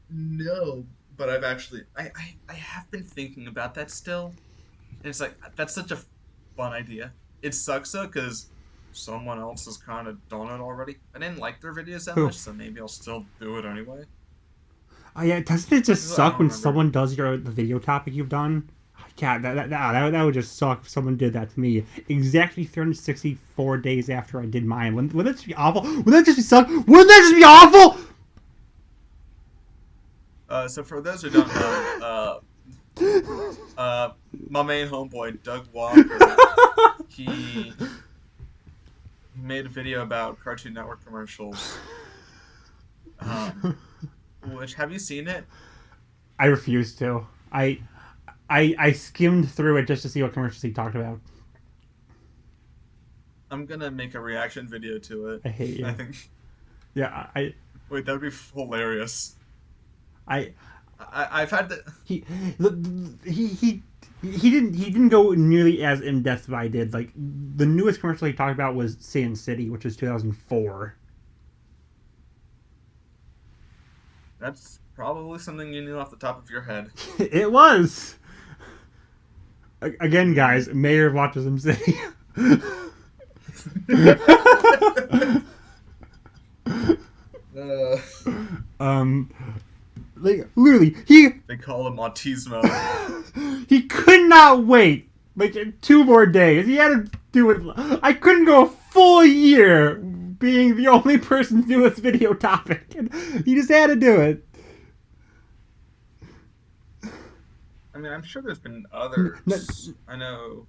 No, but I've actually I have been thinking about that still, and it's like that's such a fun idea. It sucks though because someone else has kind of done it already. I didn't like their videos that Who? much, so maybe I'll still do it anyway. Oh yeah, doesn't it just I suck don't when remember. someone does the video topic you've done? Yeah, that would just suck if someone did that to me. Exactly 364 days after I did mine. Wouldn't that just be awful? Wouldn't that just be suck? Wouldn't that just be awful? So for those who don't know, uh, my main homeboy Doug Walker, he made a video about Cartoon Network commercials. Um, which have you seen it? I refuse to. I skimmed through it just to see what commercials he talked about. I'm gonna make a reaction video to it. I hate I you. think. Yeah, Wait, that would be hilarious. I I've had the. he he didn't go nearly as in depth as I did. Like the newest commercial he talked about was Sin City, which is 2004. That's probably something you knew off the top of your head. It was. Again, guys, Mayor of Autism City. uh, um, like literally, he they call him Autismo. he could not wait like 2 more days. He had to do it. I couldn't go a full year being the only person to do this video topic, and he just had to do it. I mean, I'm sure there's been No, others. I know,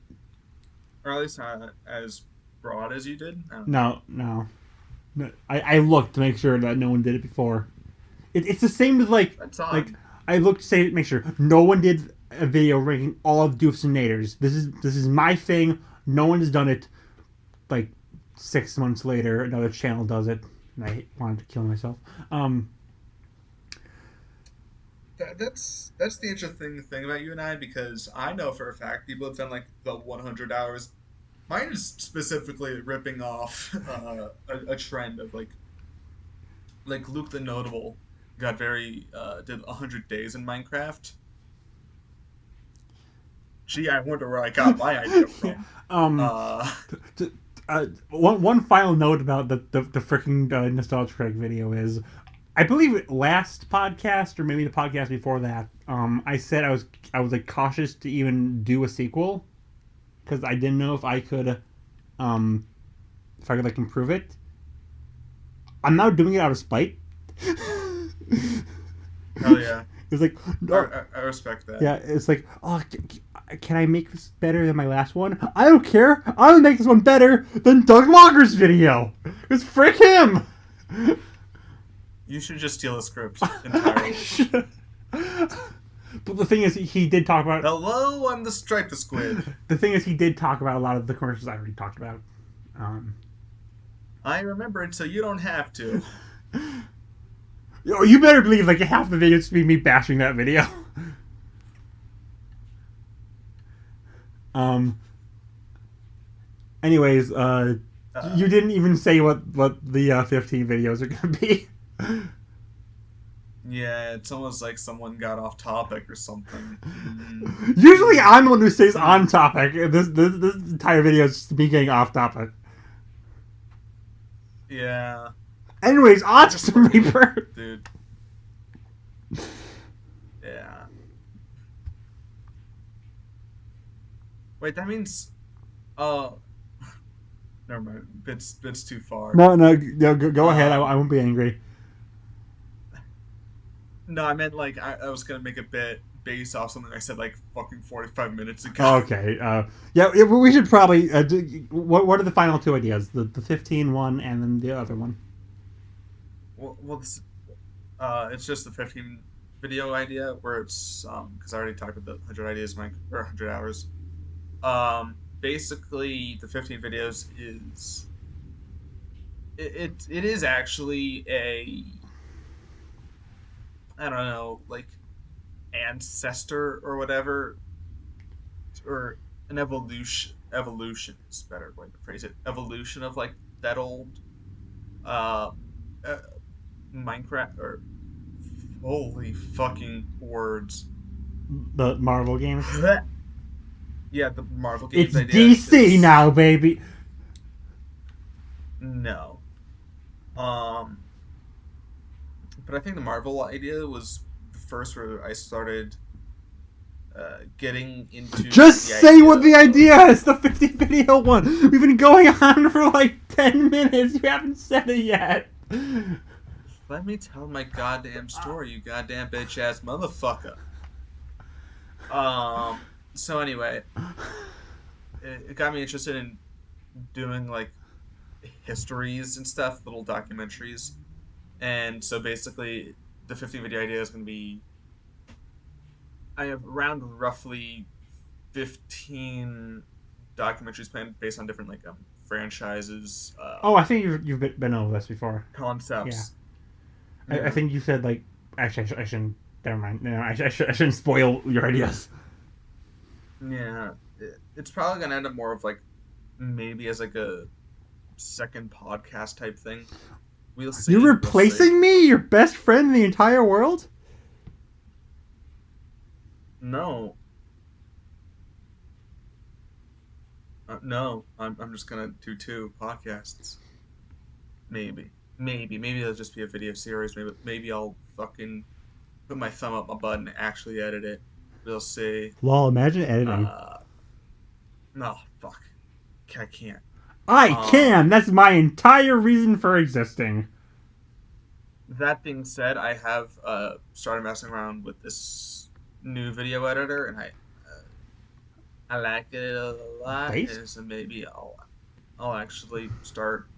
or at least not as broad as you did. I don't know. no, no. No, I looked to make sure that no one did it before. It's the same as That's like odd. I looked to say make sure no one did a video ranking all of Doofs and Naders. This is my thing. No one has done it. Like 6 months later, another channel does it, and I wanted to kill myself. That's the interesting thing about you and I because I know for a fact people have done like the 100 hours. Mine is specifically ripping off a trend of like Luke the Notable got very did 100 days in Minecraft. Gee, I wonder where I got my idea Yeah. from. Um. Uh, One final note about the freaking Nostalgia Craig video is I believe last podcast or maybe the podcast before that, I said I was like cautious to even do a sequel because I didn't know um, if I could like improve it. I'm now doing it out of spite. Hell yeah. It's like, oh, I respect that. yeah, it's like, oh, can I make this better than my last one? I don't care. I'm gonna make this one better than Doug Walker's video. It's frick him. You should just steal the script entirely. But the thing is, he did talk about. Hello, I'm the striped squid. The thing is, he did talk about a lot of the commercials I already talked about. I remember it, so you don't have to. You better believe like half the video is me bashing that video. Anyways, you didn't even say what the 15 videos are gonna be. Yeah, it's almost like someone got off topic or something. Usually, I'm the one who stays on topic. This entire video is just me getting off topic. Yeah. Anyways, Autism Reaper. Dude. Yeah. Wait, that means... Oh. Never mind. It's too far. No, go ahead. I won't be angry. No, I meant like I was gonna make a bit based off something I said like fucking 45 minutes ago. Okay. Yeah, we should probably. What are the final two ideas? The 15 one and then the other one. Well, it's just the 15 video idea where it's because I already talked about the 100 ideas, or 100 hours. Basically, the 15 videos is it is actually a, I don't know, like ancestor or whatever, or an evolution is a better way to phrase it. Evolution of like that old uh, uh Minecraft, or holy fucking words. The Marvel games. Yeah, the Marvel games. It's DC now, baby. No. But I think the Marvel idea was the first where I started getting into. Just say what the idea is. The 50 video one. We've been going on for like 10 minutes. You haven't said it yet. Let me tell my goddamn story, you goddamn bitch ass motherfucker. So anyway, it got me interested in doing like histories and stuff, little documentaries. And so basically, the 50 video idea is going to be, I have around roughly 15 documentaries planned based on different like franchises. I think you've been over this before. Concepts. Yeah. I think you said like, actually I shouldn't. Never mind. No, I shouldn't spoil your ideas. Yeah, it's probably gonna end up more of like maybe as like a second podcast type thing. We'll see. You're replacing me, your best friend in the entire world? No. No, I'm just gonna do 2 podcasts. Maybe it'll just be a video series. Maybe I'll fucking put my thumb up my butt and actually edit it. We'll see. Lol, imagine editing. No, fuck. I can't. I can! That's my entire reason for existing. That being said, I have started messing around with this new video editor, and I like it a lot. And so maybe I'll actually start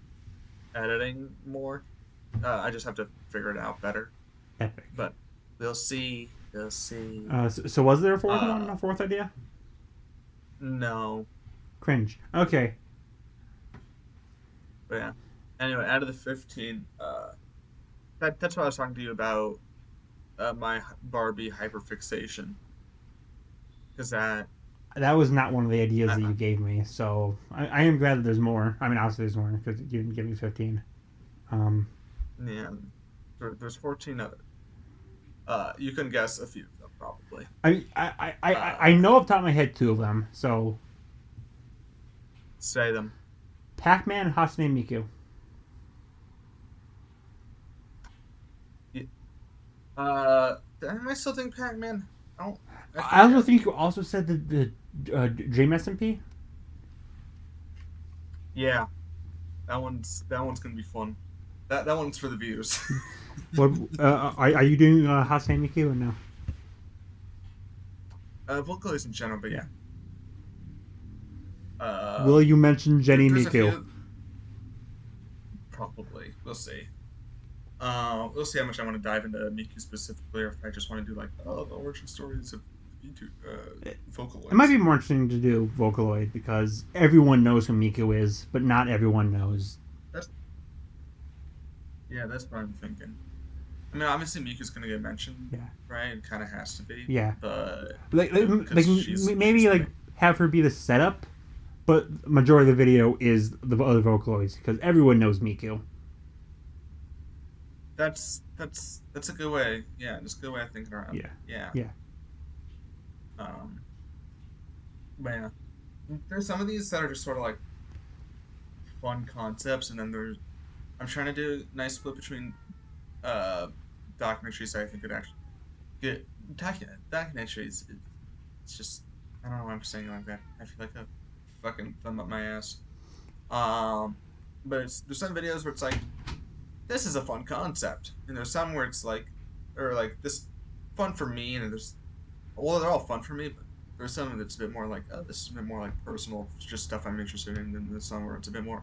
editing more. I just have to figure it out better. Epic. But we'll see. We'll see. So was there a fourth one? A fourth idea? No. Cringe. Okay. But yeah. Anyway, out of the 15, that's what I was talking to you about. My Barbie hyperfixation. Because that was not one of the ideas that you gave me, so I am glad that there's more. I mean, obviously there's more because you didn't give me 15. Yeah, there's 14 other. You can guess a few of them probably. I know off the top of my head 2 of them. So say them. Pac-Man and Hatsune Miku. Am I still doing Pac-Man? I don't. I I also forget. think you also said the Dream SMP. Yeah, that one's gonna be fun. That one's for the views. What are you doing Hasan Miku or no? Vocalize in general, but yeah. Will you mention Jenny There's a Miku? few. Probably. We'll see. We'll see how much I want to dive into Miku specifically, or if I just want to do like, oh, the origin stories of Miku, It might Vocaloids. be more interesting to do Vocaloid because everyone knows who Miku is, but not everyone knows. That's Yeah, that's what I'm thinking. I mean, obviously Miku's gonna get mentioned, Yeah, right? It kind of has to be, yeah. but Like because she's maybe the like main. have her be the setup, but majority of the video is the other Vocaloids because everyone knows Miku. That's a good way. Yeah, that's a good way of thinking around Yeah, it. Yeah. yeah, Um. But yeah, there's some of these that are just sort of like fun concepts, and then there's I'm trying to do a nice split between uh documentaries that I think could actually get documentaries. It's just I don't know why I'm saying it like that. I feel like a fucking thumb up my ass. Um, but there's some videos where it's like this is a fun concept, and there's some where it's like or like this fun for me, and there's well they're all fun for me, but there's some that's a bit more like oh this is a bit more like personal, it's just stuff I'm interested in, and there's some where it's a bit more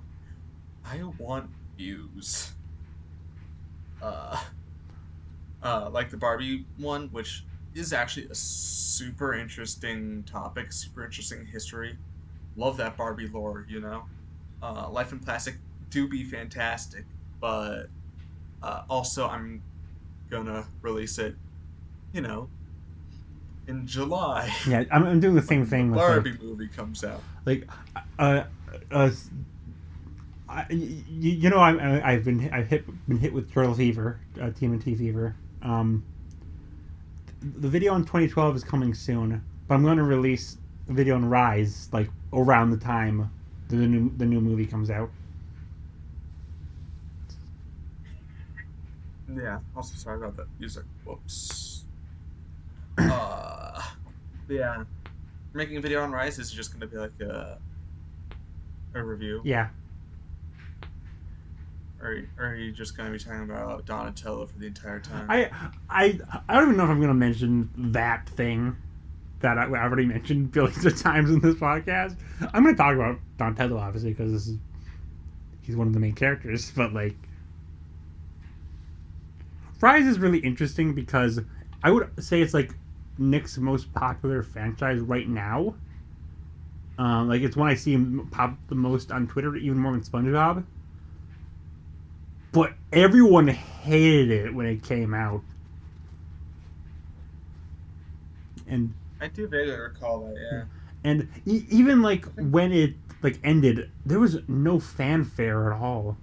I want views. Uh, like the Barbie one, which is actually a super interesting topic, super interesting history. Love that Barbie lore, you know. Life in Plastic do be fantastic, but also I'm gonna release it, you know, in July yeah. I'm doing the same when the thing with Barbie movie comes out. like uh uh. You know I've been hit with turtle fever, TMNT fever. The video in 2012 is coming soon, but I'm going to release a video on Rise like around the time the new movie comes out. Yeah. Also, sorry about that music. Whoops. Uh, yeah. Making a video on Rise is just gonna be like a review. Yeah, Or are you just gonna be talking about Donatello for the entire time? I I I don't even know if I'm going to mention that thing that I already mentioned billions of times in this podcast. I'm going to talk about Donatello obviously because he's one of the main characters, but like Rise is really interesting because I would say it's like Nick's most popular franchise right now. Like it's one I see him pop the most on Twitter, even more than SpongeBob. But everyone hated it when it came out, and I do vaguely recall that. Yeah. even like I think. when it like ended, there was no fanfare at all.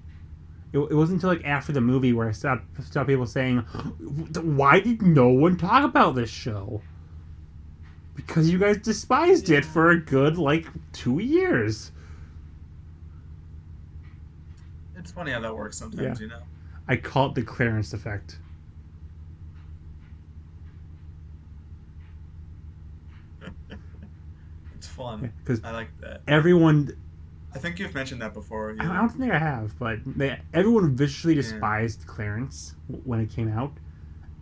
It wasn't until like after the movie where I saw people saying, "Why did no one talk about this show?" Because you guys despised it Yeah. for a good like 2 years. It's funny how that works Yeah, sometimes, you know. I call it the clearance effect. It's fun. Because I like that. everyone, I think you've mentioned that before. I Yeah. don't think I have, but everyone viciously Yeah. despised Clarence when it came out,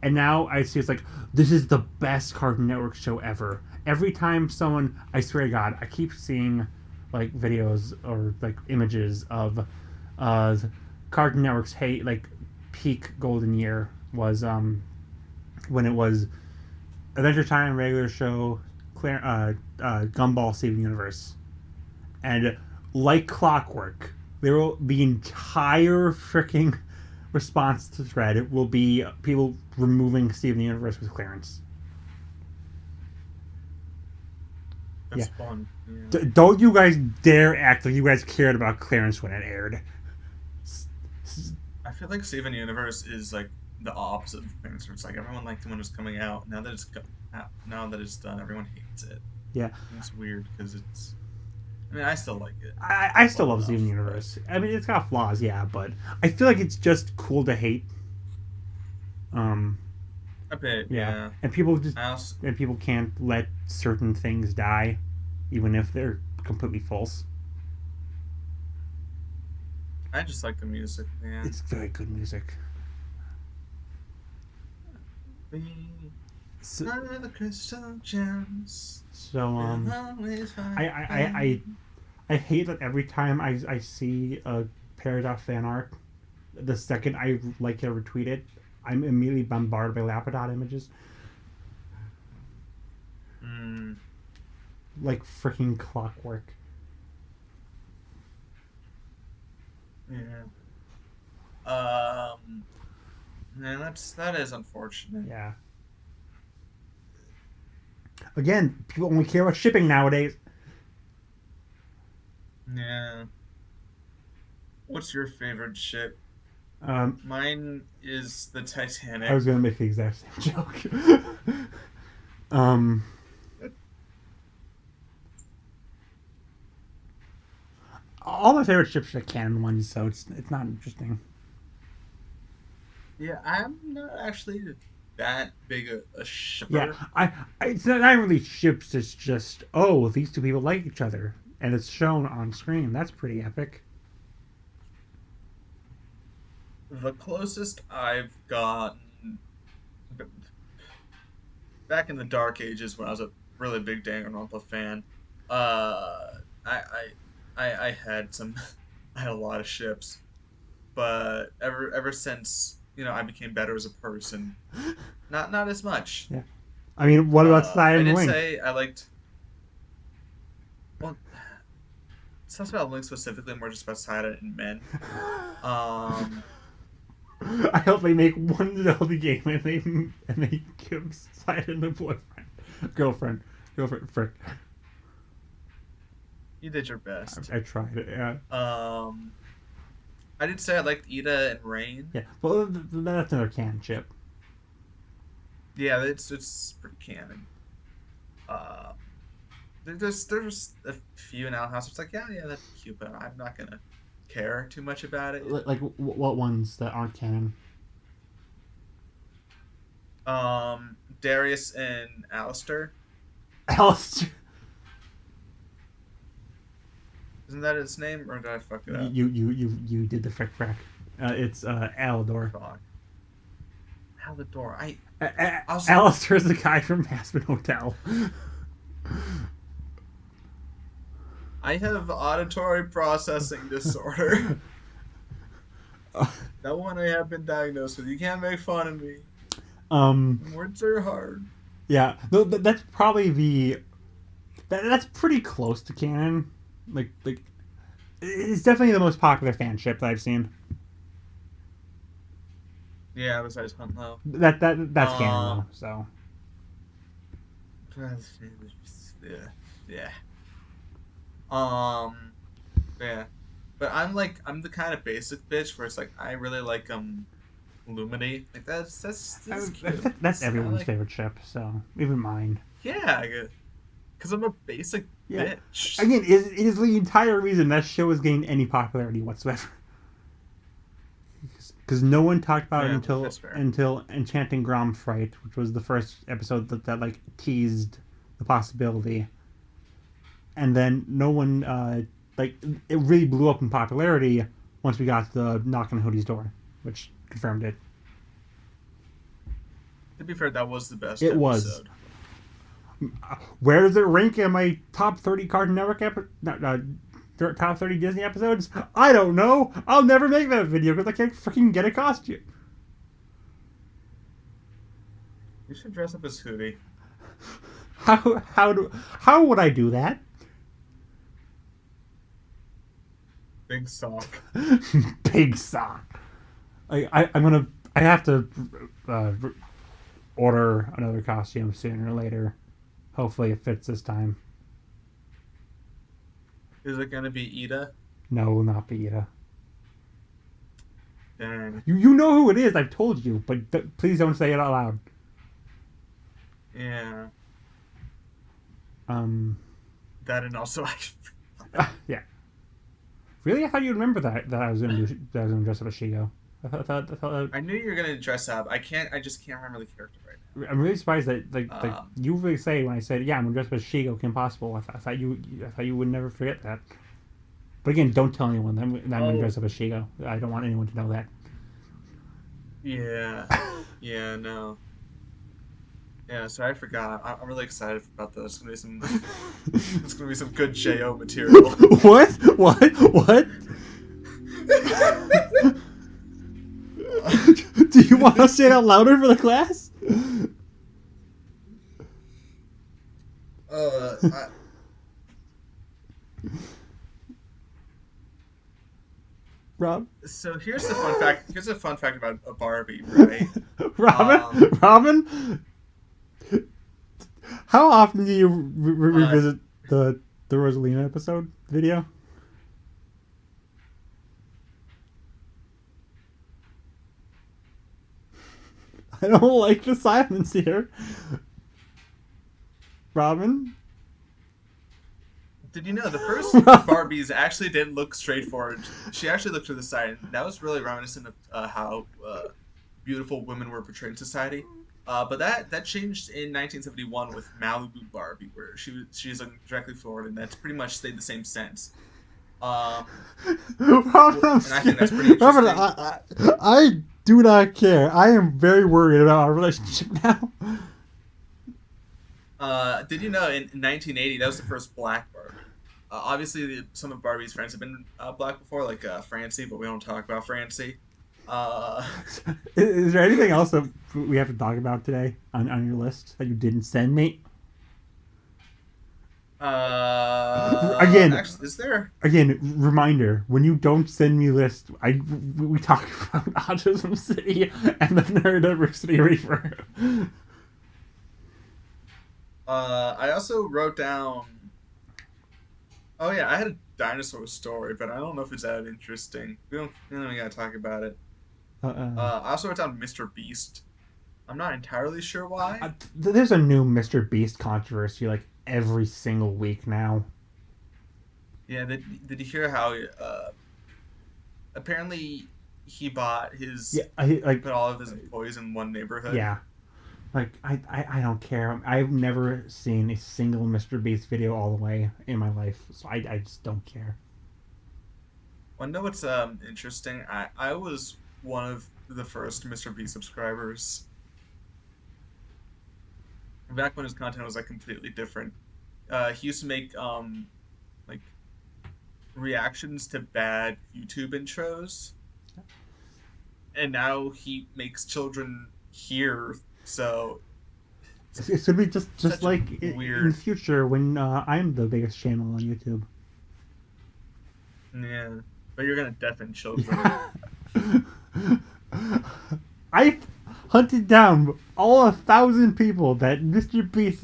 and now I see it's like this is the best Cartoon Network show ever. Every time someone, I swear to God, I keep seeing like videos or like images of uh, Cartoon Network's like peak golden year was when it was Adventure Time, regular show, Gumball, Steven Universe, and like clockwork, the entire freaking response to thread will be people removing Steven Universe with clearance. Yeah, That's fun. Yeah. don't you guys dare act like you guys cared about clearance when it aired. I feel like Steven Universe is like the opposite of things. Where it's like everyone liked it when it was coming out. Now that it's done, everyone hates it. Yeah, And it's weird because it's. I mean, I still like it I still well love Steven enough, but Universe. I mean, it's got flaws, yeah, but I feel like it's just cool to hate. Um, A bit, Yeah, yeah. and people just I also, and people can't let certain things die, even if they're completely false. I just like the music, man. It's very good music. We So, are the crystal gems. so We'll always I, find I, I, I them. I hate that every time I see a Paradox fan art, the second I like it or retweet it, I'm immediately bombarded by Lapidot images. Mm, Like freaking clockwork. yeah. Man, that is unfortunate. Yeah. Again, people only care about shipping nowadays. Yeah. What's your favorite ship? Um, Mine is the I Titanic. was gonna make the exact same joke. um, all my favorite ships are canon ones, so it's not interesting. Yeah, I'm not actually that big a Yeah, shipper. it's not really ships. It's just these two people like each other, and it's shown on screen. That's pretty epic. The closest I've gotten b- back in the dark ages when I was a really big Danganronpa fan, uh, I, I had some, I had a lot of ships, but ever since I became better as a person, not as much. Yeah, I mean, what about Side I and did Link? say I liked. Well, it's not about Link specifically, more just about Sada and men. Um, I hope they make one Zelda game and they give Side and the boyfriend, girlfriend, frick. you did your best. I tried it. Yeah, Um, I did say I liked Ida and Rain. yeah. Well, that's another canon ship. Yeah, it's pretty canon. Uh, there's a few in Owl House. It's like yeah, that's cute, but I'm not gonna care too much about it. Like what ones that aren't canon? Darius and Alistair, Alistair, isn't that his name, or did I fuck it up? you did the frick frack. It's Alador. Fuck, Halidor. Also Alistair's the guy from Aspen Hotel. I have auditory processing disorder. That one I have been diagnosed with. You can't make fun of me. um, Words are hard. yeah, no, that's probably that's pretty close to canon. Like it's definitely the most popular fanship that I've seen. Yeah, besides Hunt Low. That's canon Um, though. So yeah, yeah. Um, yeah. But I'm the kind of basic bitch where it's like I really like Lumity. Like that's cute. that's I everyone's like favorite ship. So even mine. yeah, because I'm a basic Yeah. bitch. Again, it is the entire reason that show is getting any popularity whatsoever. Because no one talked about it Yeah, until that's fair. Enchanting Grom Fright, which was the first episode that like teased the possibility, and then no one like it really blew up in popularity once we got the knock on Hoodie's door, which confirmed it. To be fair, that was the best It was. episode. Where does it rank in my top 30 Cartoon Network top 30 Disney episodes? I don't know. I'll never make that video because I can't freaking get a costume. You should dress up as Hootie. How would I do that? Big sock. Big sock. I have to uh, order another costume sooner or later. Hopefully it fits this time. Is it gonna be Ida? No, it will not be Ida. Dang. You know who it is. I've told you, but please don't say it out loud. Yeah. Um. That and also Yeah. Really, I thought you'd remember that I was going to dress up as Shigo. I thought I knew you were gonna dress up. I just can't remember the character right I'm really surprised that now. you really say when I said yeah I'm gonna dress up as Shigo Kim Possible. I thought you would never forget that. But again, don't tell anyone that I'm gonna Oh, dress up as Shigo. I don't want anyone to know that. yeah, yeah, no, yeah. So I forgot. I'm really excited about this. It's gonna be some. It's gonna be some good Jo material. What? What? What? Do you want to say it out louder for the class? uh, I, Rob? so here's the fun fact. Here's a fun fact about a Barbie, right? Robin? Um, Robin? How often do you uh, revisit the Rosalina episode video? I don't like the silence here. Robin? did you know the first Barbies actually didn't look straightforward? She actually looked to the side. And that was really reminiscent of how beautiful women were portrayed in society. But that changed in 1971 with Malibu Barbie, where she's looking directly forward, and that's pretty much stayed the same sense. Um, Robin, I'm and I think scared. that's pretty Robin, interesting. I do not care. I am very worried about our relationship now. Did you know in 1980 that was the first black Barbie? Obviously, some of Barbie's friends have been black before, like Francie, but we don't talk about Francie. Uh, Is there anything else that we have to talk about today on your list that you didn't send me? Again, actually, is there? reminder: when you don't send me lists, we talk about Autism City and the Neurodivergence Reaper. I also wrote down. Oh yeah, I had a dinosaur story, but I don't know if it's that interesting. We don't even gotta talk about it. Uh, I also wrote down Mr. Beast. I'm not entirely sure why. there's a new Mr. Beast controversy like every single week now. Yeah, did you hear how apparently he bought his Yeah, I he like put all of his employees in one neighborhood? yeah. Like I don't care. I've never seen a single Mr. Beast video all the way in my life, so I just don't care. Wanna know what's interesting? I was one of the first Mr. Beast subscribers back when his content was like completely different. He used to make like reactions to bad YouTube intros, and now he makes children hear. So It's gonna be just such a like in the weird, future when I'm the biggest channel on YouTube. yeah. But you're gonna deafen children. I hunted down all 1,000 people that Mr. Beast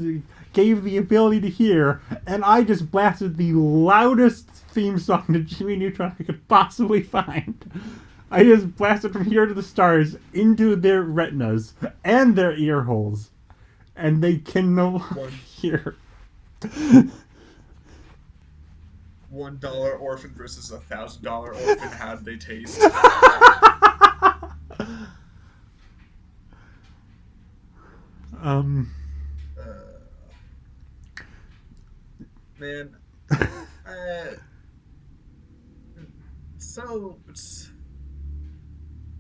gave the ability to hear, and I just blasted the loudest theme song to Jimmy Neutron I could possibly find. I just blasted from here to the stars into their retinas and their ear holes, and they can no longer One hear. $1 orphan versus $1,000 orphan. How did they taste? um. Uh, man, uh, so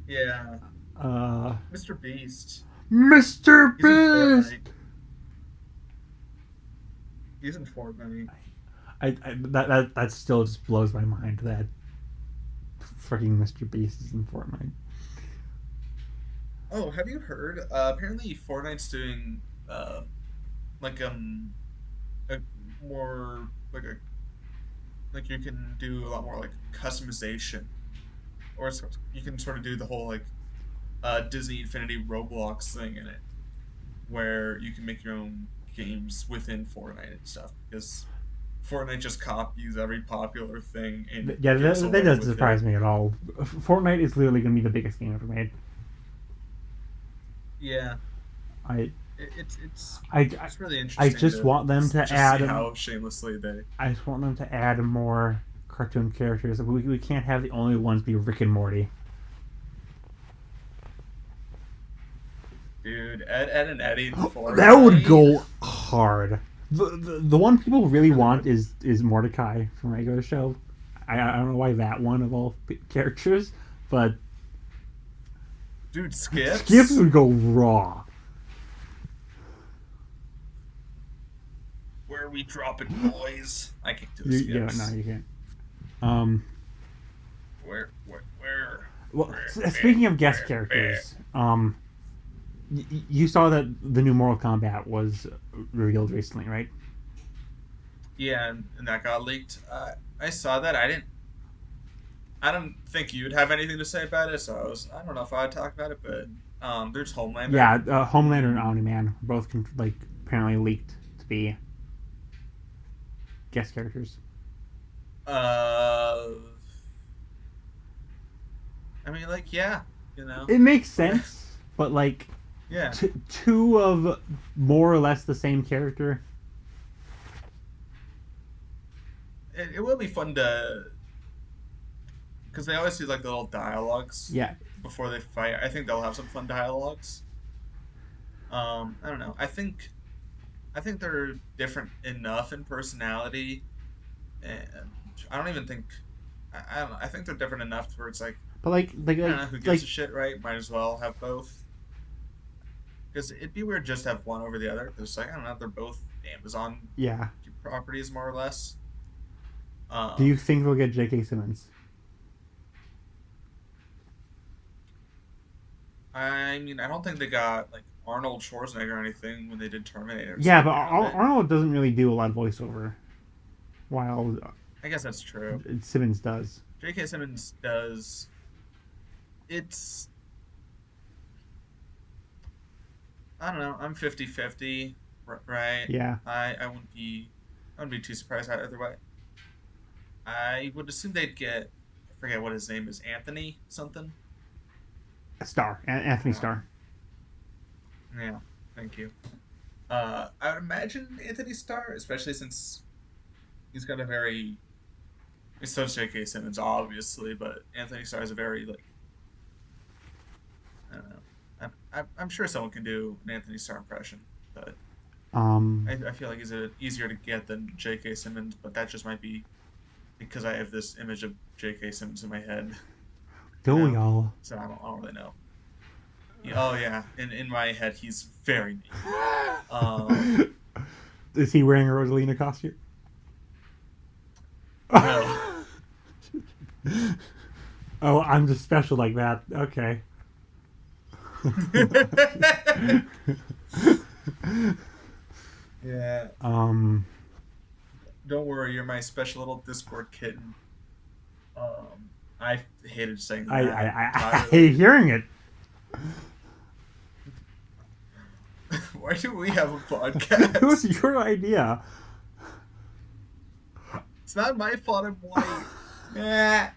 yeah, uh. Mr. Beast. Mr. He's in Beast. Fortnite. He's in Fortnite. That still just blows my mind that freaking Mr. Beast is in Fortnite. Oh, have you heard? Apparently, Fortnite's doing like a more like you can do a lot more like customization, or you can sort of do the whole like Disney Infinity Roblox thing in it, where you can make your own games within Fortnite and stuff. Because Fortnite just copies every popular thing and Yeah, gives that away doesn't with it. surprise me at all. Fortnite is literally going to be the biggest game ever made. Yeah, I I it's really I interesting just to want them to just see add. how shamelessly they. I just want them to add more cartoon characters. We can't have the only ones be Rick and Morty. Dude, Ed and Eddie and That would Fortnite. go hard. The one people really Really want would. is Mordecai from regular show. I don't know why that one of all characters, but Dude, Skips Skips? would go raw. Where are we dropping boys? I can't do a Yeah, no, Skips. you can't. Um, Where, where, where, well, where, speaking of guest where? characters, you saw that the new Mortal Kombat was revealed recently, right? Yeah, and that got leaked. I saw that. I don't think you'd have anything to say about it, so I don't know if I'd talk about it, but there's Homelander. Yeah, Homelander and Mm, Omni Man both like apparently leaked to be guest characters. uh, I mean, like, yeah, you know, It makes sense, but like yeah. two of more or less the same character. It will be fun to, because they always do like the little dialogues Yeah, before they fight. I think they'll have some fun dialogues. I don't know. I think they're different enough in personality, and I don't even think I don't know. I think they're different enough to where it's like but I don't know who gives like a shit, right? Might as well have both. Because it'd be weird just to have one over the other. Because like I don't know, they're both Amazon yeah. properties more or less. Do you Um, think they'll get J.K. Simmons? I mean, I don't think they got like Arnold Schwarzenegger or anything when they did Terminator, so Yeah, I but doubt it. Arnold doesn't really do a lot of voiceover, while I guess that's true. Simmons does. J.K. Simmons does. It's I don't know. I'm 50-50, right? Yeah, I wouldn't be too surprised either way. I would assume they'd get I forget what his name is, Anthony something. a Star, Anthony Um, Starr. yeah, thank you. I would imagine Anthony Starr, especially since he's got a very it's so J.K. Simmons, obviously, but Anthony Starr is a very like I don't know. I'm sure someone can do an Anthony Starr impression, but Um, I feel like he's easier to get than J.K. Simmons. But that just might be because I have this image of J.K. Simmons in my head, you don't we know. all? So I don't really know. Oh yeah, in my head he's very mean. Um, Is he wearing a Rosalina costume? no. Oh, I'm just special like that. Okay. Yeah. um, Don't worry, you're my special little Discord kitten. I hated saying that I hate entirely. hearing it. Why do we have a It was podcast? your idea. It's not my fault I'm white. Eh.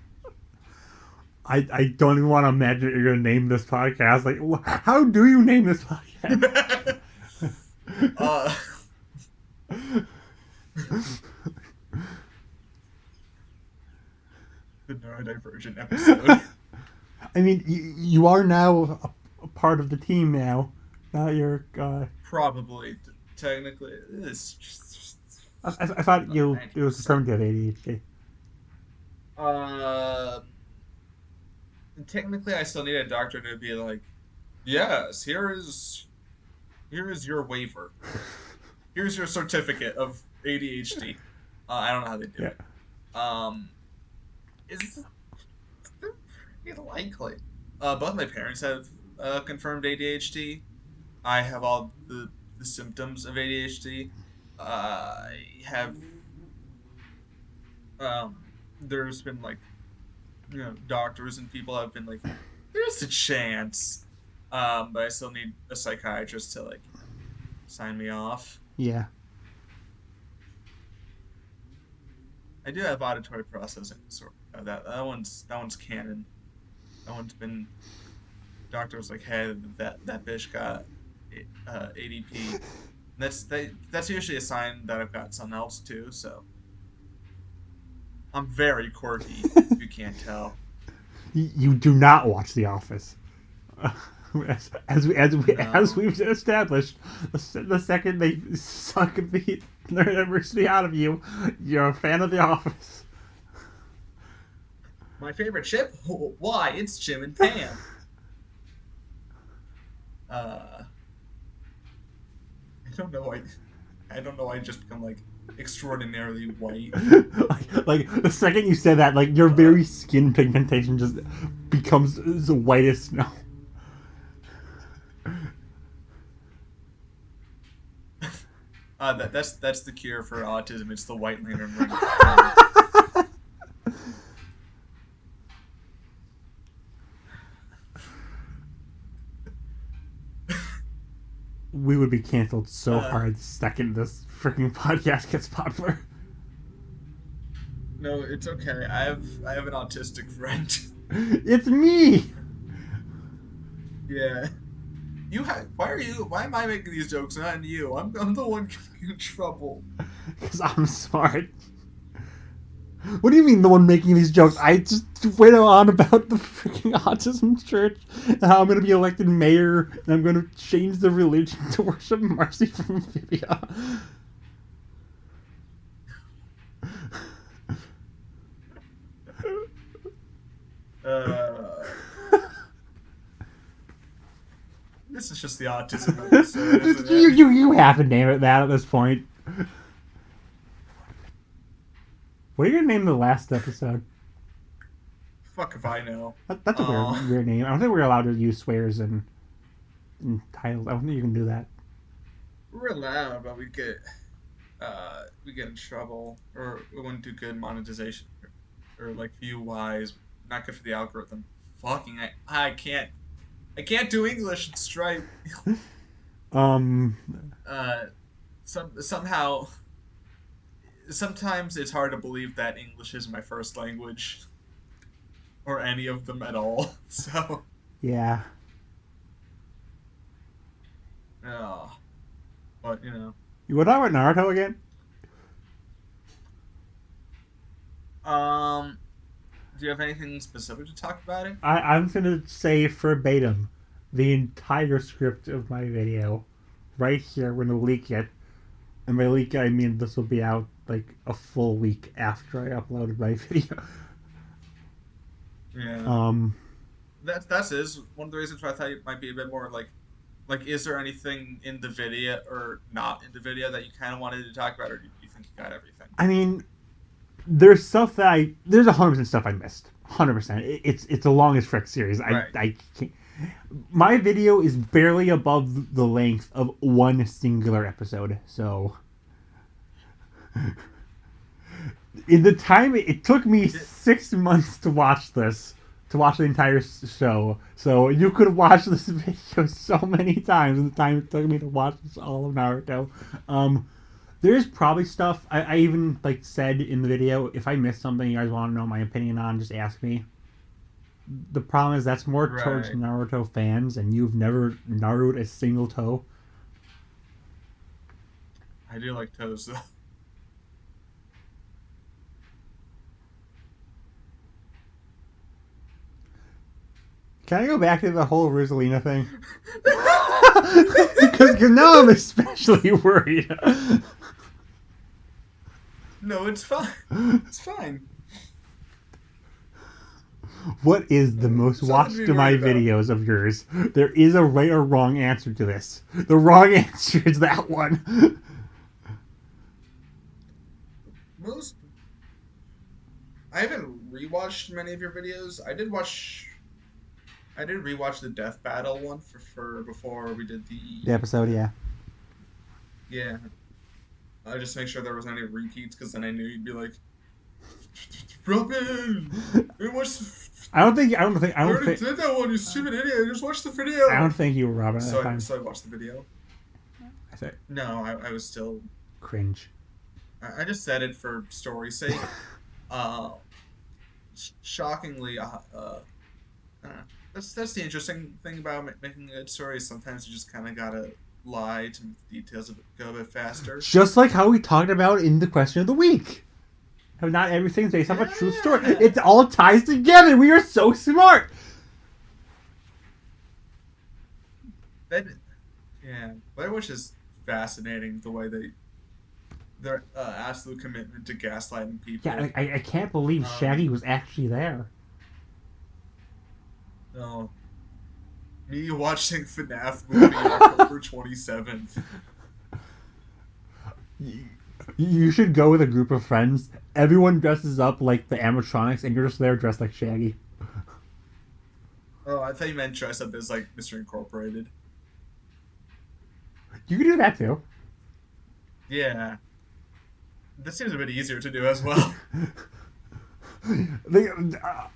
I don't even want to imagine that you're going to name this podcast. Like, how do you name this podcast? uh, the neurodivergent episode. I mean, you are now a part of the team now. Not your. Probably, technically, it's just I thought you it was 90%. confirmed you have ADHD. Uh, technically, I still need a doctor to be like, yes, here is your waiver. Here's your certificate of ADHD. I don't know how they do Yeah. it. Is pretty likely. Both my parents have confirmed ADHD. I have all the symptoms of ADHD. I have there's been like doctors and people have been like there's a chance, but I still need a psychiatrist to like sign me off. Yeah. I do have auditory processing disorder. That one's canon. That one's been doctor was like, hey, that bitch got ADP. That's usually a sign that I've got something else too. So I'm very quirky, if you can't tell. You do not watch The Office. As No. we've established, the second they suck the neurodiversity out of you, you're a fan of The Office. My favorite chip? Why? It's Jim and Pam. Uh, I don't know why. I don't know why I just become like extraordinarily white. Like the second you said that, like your Uh, very skin pigmentation just becomes the whitest snow. that's the cure for autism. It's the white lantern ring. We would be canceled so Uh, hard the second this freaking podcast gets popular. no, it's okay. I have an autistic friend. It's me. Yeah. You have. Why are you? Why am I making these jokes, not you? I'm the one getting in trouble. Because I'm smart. What do you mean the one making these jokes? I just went on about the freaking autism church and how I'm going to be elected mayor and I'm going to change the religion to worship Marcy from Amphibia. Uh, this is just the autism episode, isn't it? you have to name it that at this point. What are you going to name the last episode? Fuck if I know. That's a weird name. I don't think we're allowed to use swears in titles. I don't think you can do that. We're allowed, but we get in trouble, or we wouldn't do good monetization, or like view wise, not good for the algorithm. Fucking, I can't do English in Stripe. Um, Uh, somehow, sometimes it's hard to believe that English is my first language, or any of them at all. So, yeah. oh, but You want to talk about Naruto again? um, do you have anything specific to talk about it? I'm going to say verbatim the entire script of my video right here. We're going to leak it. And by leak, I mean this will be out like a full week after I uploaded my video. Yeah. Um, That's is one of the reasons why I thought it might be a bit more like is there anything in the video or not in the video that you kind of wanted to talk about, or do you think you got everything? I mean, there's stuff that there's 100% stuff I missed. 100%. It's the longest Frick series. Right. I can't. My video is barely above the length of one singular episode. So, in the time it took me 6 months to watch this, to watch the entire show. So you could watch this video so many times in the time it took me to watch all of Naruto. There's probably stuff I even like said in the video. If I missed something you guys want to know my opinion on, just ask me. The problem is that's more towards Right. Naruto fans, and you've never Naruto a single toe. I do like toes though. Can I go back to the whole Rosalina thing? Because now I'm especially worried. No, it's fine. It's fine. What is the most Something watched to be of my worried about. videos of yours? There is a right or wrong answer to this. The wrong answer is that one. Most. I haven't rewatched many of your videos. I did watch. I did rewatch the Death Battle one for before we did The episode, yeah. yeah. I just make sure there wasn't any repeats because then I knew you'd be like, Robin, I don't think already did that one, you stupid idiot. Just watch the video. I don't think you were Robin at that So time. I watched the video. I said No, I was still. cringe. I just said it for story's sake. Shockingly, that's the interesting thing about making a good story. Sometimes you just kind of gotta lie to make the details go a bit faster. Just like how we talked about in the question of the week. How not everything's based off a true story. It all ties together. We are so smart. that yeah, Blair Witch is fascinating the way their absolute commitment to gaslighting Yeah, people. I can't believe Shaggy Um, was actually there. no, me watching FNAF movie October 27th. You should go with a group of friends. Everyone dresses up like the animatronics, and you're just there dressed like Shaggy. Oh, I thought you meant dress up as like Mr. Incorporated. You can do that too. Yeah, this seems a bit easier to do as well. They,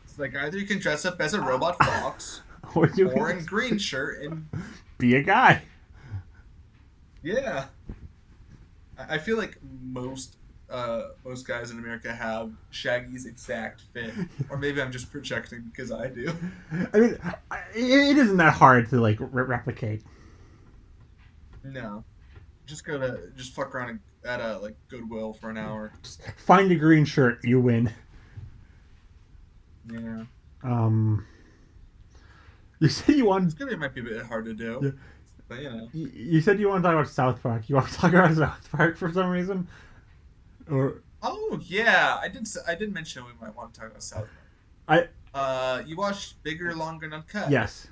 It's like either you can dress up as a robot fox or you can or in just green shirt and be a guy. yeah. I feel like most guys in America have Shaggy's exact fit, or maybe I'm just projecting because I do. I mean, it isn't that hard to like replicate. No, just fuck around at a like Goodwill for an hour. Just find a green shirt, you win. Yeah, Um, you said you it's want. gonna might be a bit hard to do, Yeah, but you know. you said you want to talk about South Park. You want to talk about South Park for some reason, or Oh yeah, I did mention we might want to talk about South I? Park. You watched Bigger, Longer, and Uncut, Yes,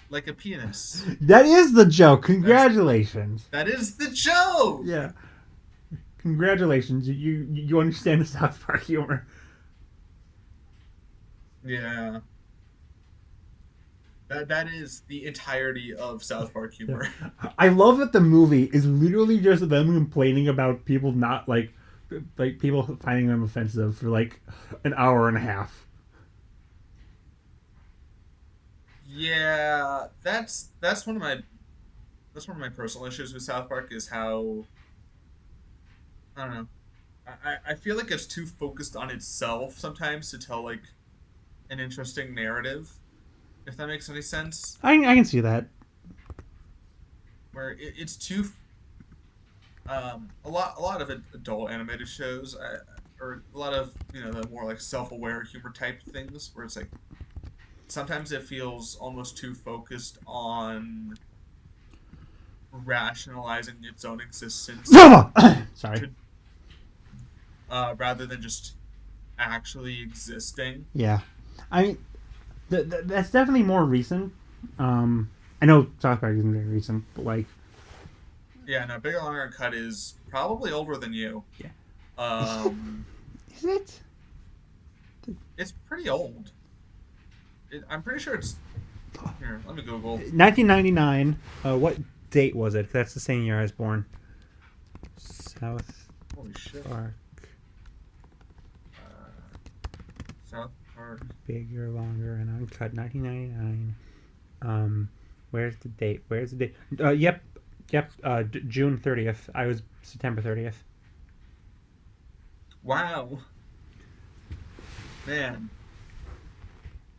like a penis. that is the joke. That's Congratulations. that is the joke. Yeah, congratulations. You understand the South Park humor. Yeah. That is the entirety of South Park Yeah. humor. I love that the movie is literally just them complaining about people not like people finding them offensive for like an hour and a half. Yeah, that's one of my personal issues with South Park is how I don't know. I feel like it's too focused on itself sometimes to tell like an interesting narrative, if that makes any sense. I can see that. Where it's too a lot of adult animated shows or a lot of the more like self-aware humor type things where it's like sometimes it feels almost too focused on rationalizing its own existence Sorry. to rather than just actually existing. Yeah, I mean that's definitely more recent. I know South Park isn't very recent, but like Yeah, no, Bigger Longer and Cut is probably older than you. yeah, Um, is it? it's pretty old. I'm pretty sure it's here. Let me Google. 1999. What date was it? 'Cause that's the same year I was born. South Holy shit. Park, South Park. bigger, longer, and uncut. 1999. Where's the date? Where's the date? Yep. June 30th. I was September 30th. Wow, man.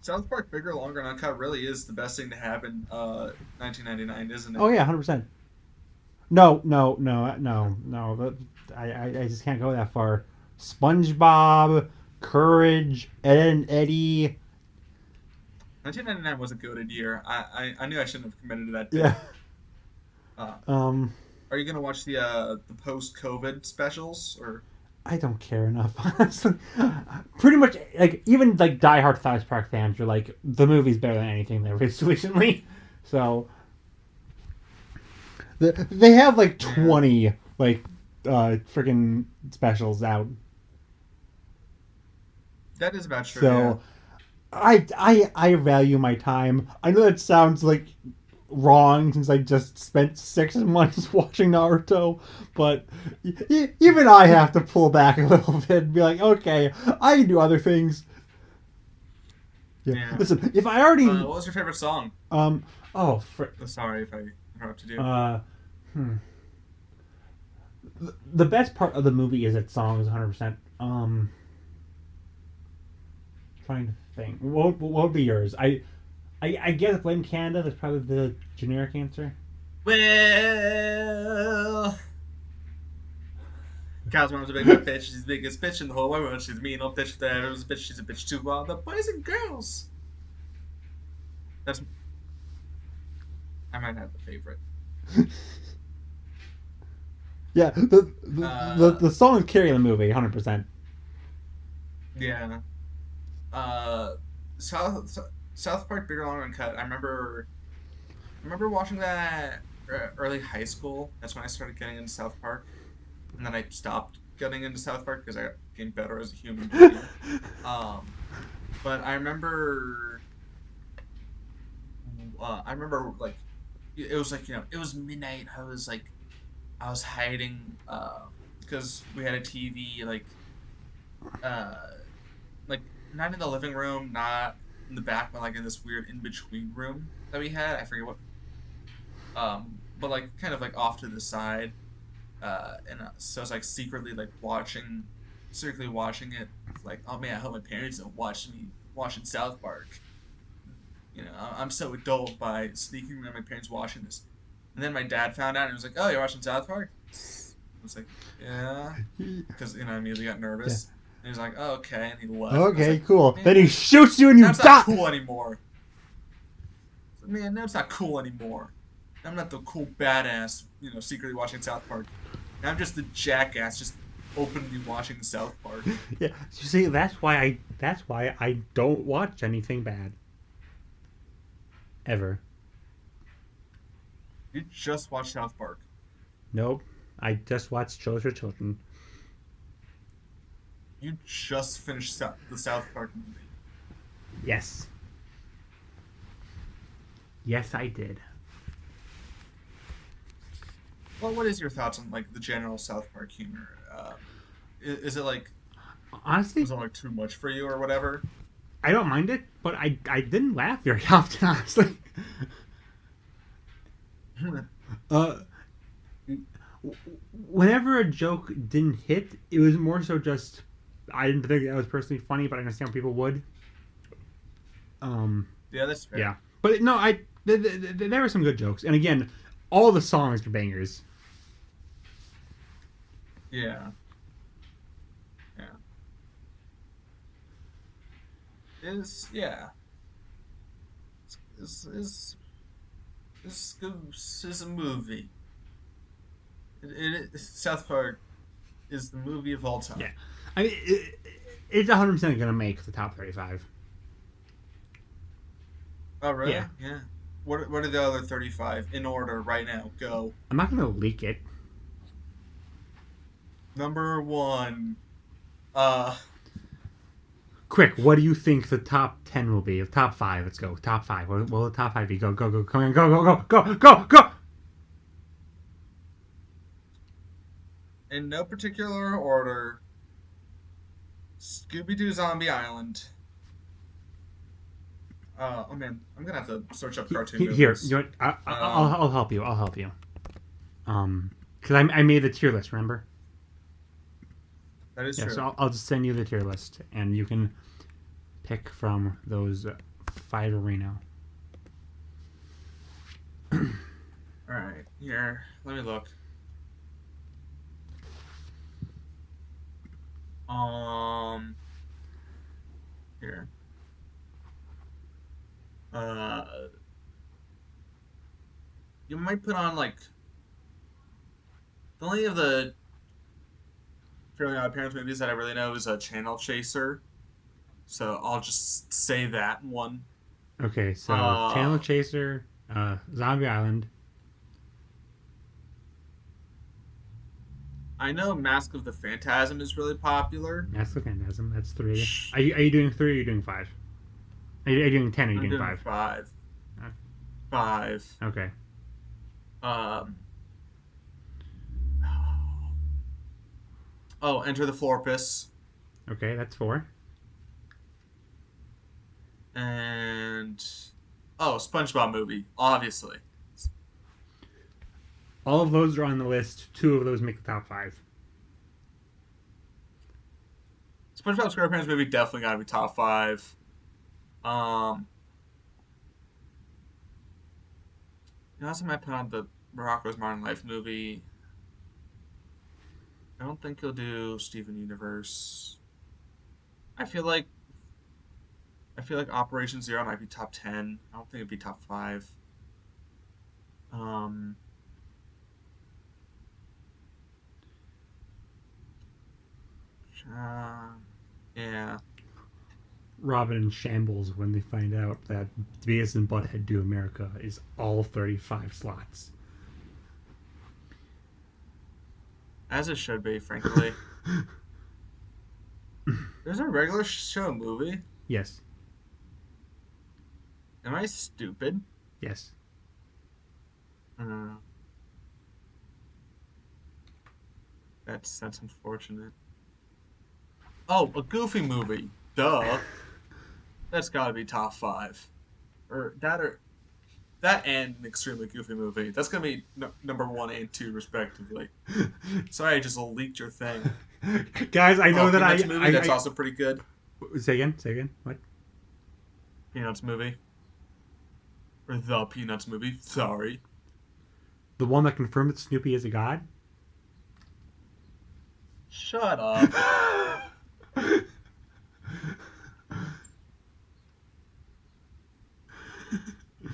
South Park Bigger, Longer, and Uncut really is the best thing to happen 1999, isn't it? Oh yeah, 100%. No. I just can't go that far. SpongeBob, Courage, Ed and Eddie. 1999 was a goated year. I knew I shouldn't have committed to that. Yeah. Uh, Um, are you gonna watch the post-COVID specials or? I don't care enough, honestly. Pretty much, like even like diehard South Park fans are like the movie's better than anything they released recently. So they have like 20 like freaking specials out. That is about true. So I value my time. I know that sounds like wrong since I just spent 6 months watching Naruto, but even I have to pull back a little bit and be like, okay, I can do other things. Yeah. Listen, if I already What was your favorite song? oh Sorry if I interrupted you. hmm. The best part of the movie is its songs 100%. Trying to think. What would be yours? I guess Blame Canada. That's probably the generic answer. Well, Kyle's mom's a big bitch. She's the biggest bitch in the whole wide world. She's a mean old bitch. There's a bitch. She's a bitch too. All the boys and girls. That's I might have a favorite. Yeah, Uh, the songs carry the movie 100%. yeah. Uh, South South Park Bigger Longer Uncut. I remember watching that early high school. That's when I started getting into South Park, and then I stopped getting into South Park because I became better as a human being. Um, but I remember like it was like it was midnight. I was hiding because we had a TV uh like not in the living room, not in the back, but like in this weird in between room that we had. I forget what but like kind of like off to the side. And so I was like secretly watching it. Like, oh man, I hope my parents don't watch me watching South Park. I'm so adult by sneaking around my parents watching this. And then my dad found out and was like, "Oh, you're watching South Park?" I was like, "Yeah," because I immediately got Yeah. nervous. And he was like, "Oh, okay," and he left. And I was Okay, like, cool. Then he "Man, shoots you and now you it's not die. cool anymore." I was like, man, now it's not cool anymore. I'm not the cool badass, secretly watching South Park. Now I'm just the jackass, just openly watching South Park. Yeah, you see, that's why I don't watch anything bad ever. You just watch South Park. Nope. I just watch shows for children. You just finished the South Park movie. Yes. Yes, I did. Well, what is your thoughts on like the general South Park humor? Is it like Honestly, was it like too much for you or whatever? I don't mind it, but I didn't laugh very often, honestly. Uh, whenever a joke didn't hit, it was more so just I didn't think that was personally funny, but I understand people would. Um, Yeah, that's yeah, fair. but no, there were some good jokes, and again, all the songs are bangers. Yeah, yeah. Yeah. Is a movie. South Park is the movie of all Yeah, time. I mean, it's 100% gonna make the top 35. Oh, Yeah, really? Yeah. What are the other 35 in order right now? Go. I'm not gonna leak it. Number one. Uh, Quick, what do you think the top 10 will be? The top 5, let's go. Top 5. What will the top 5 be? Go, go, go, come on, go, go, go, go, go, go! in no particular order. Scooby Doo Zombie Island. Oh man, I'm gonna have to search up cartoon Here, you movies. know what? Um, I'll help you. I'll help you. Because I made the tier list, remember? that is Yeah, so true. I'll just send you the tier list, and you can pick from those 5 arena. All right, here. Let me look. Um, Here. Uh, you might put on like the only of the Fairly Odd Parents movies that I really know is a Channel Chaser. So I'll just say that one. Okay, so Channel Uh, Chaser, Zombie Island. I know Mask of the Phantasm is really popular. Mask of Phantasm, that's 3. Are you doing 3 or are you doing 5? Are you doing 10 or are you I'm doing doing 5? five. Five. Okay. Um. Oh, Enter the Florpus Okay, that's 4. and SpongeBob movie, obviously. All of those are on the list. 2 of those make the top 5. SpongeBob SquarePants movie definitely got to be top five. Um, you also might put on the Morocco's Modern Life movie. I don't think he'll do Steven Universe. I feel like Operation Zero might be top 10. I don't think it'd be top five. Um, uh, yeah. Robin in shambles when they find out that Beavis and Butthead Do America is all 35 slots. As it should be, frankly. There's a regular show movie. Yes. Am I stupid? Yes. Uh, that's unfortunate. Oh, a Goofy movie. Duh. That's got to be top five. Or that and an extremely goofy movie. That's gonna be number one and two respectively. Sorry, I just leaked your thing. Guys, I know Oh, that Peanuts movie. That's also pretty good. Say again? Say again? What? Peanuts movie. Or the Peanuts movie. Sorry. The one that confirmed that Snoopy is a god? Shut up.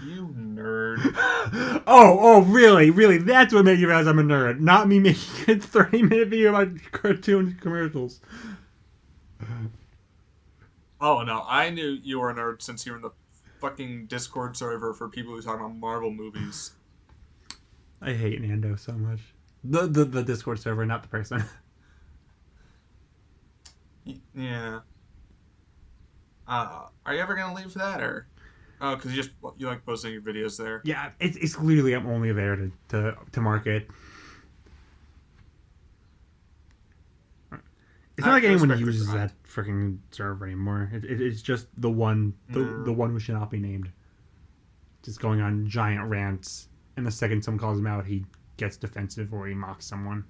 You nerd. Oh, really? Really? That's what made you realize I'm a nerd. Not me making a 30-minute video about cartoon commercials. Oh no, I knew you were a nerd since you were in the fucking Discord server for people who talk about Marvel movies. I hate Nando so much. The Discord server, not the person. Yeah. Are you ever gonna leave that or? Oh, because you like posting your videos there. Yeah, it's literally I'm only there to market. It's not like anyone uses that freaking server anymore. It's just the one the one who should not be named. Just going on giant rants, and the second someone calls him out, he gets defensive or he mocks someone.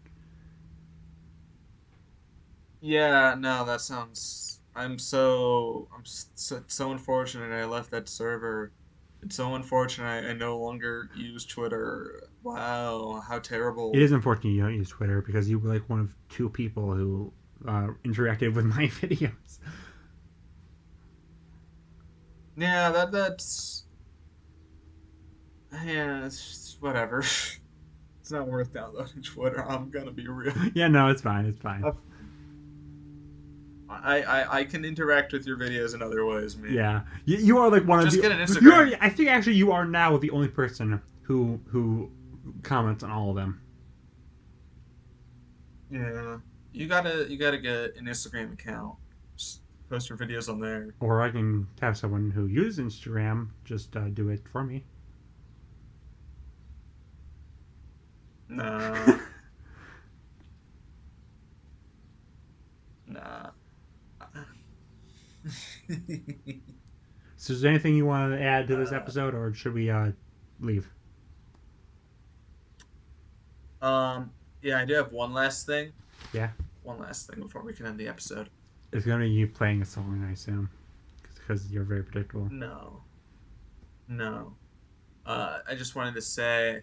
Yeah, no, that sounds. I'm so unfortunate I left that server. It's so unfortunate I no longer use Twitter. Wow, how It terrible. is unfortunate you don't use Twitter because you were like one of two people who interacted with my videos. Yeah, that's yeah, it's just whatever. It's not worth downloading Twitter. I'm gonna be real. Yeah, no, it's fine. It's fine. I can interact with your videos in other ways, man. Yeah, you are like one of Just the. get an You are. Instagram. I think actually you are now the only person who comments on all of them. Yeah, you gotta get an Instagram account. Just post your videos on there. Or I can have someone who uses Instagram just do it for me. Nah, nah. So is there anything you want to add to this episode, or should we leave? Yeah, I do have one last thing. Yeah, One last thing before we can end the episode. it's gonna be you playing a song, I assume, because you're very predictable. No, no. I just wanted to say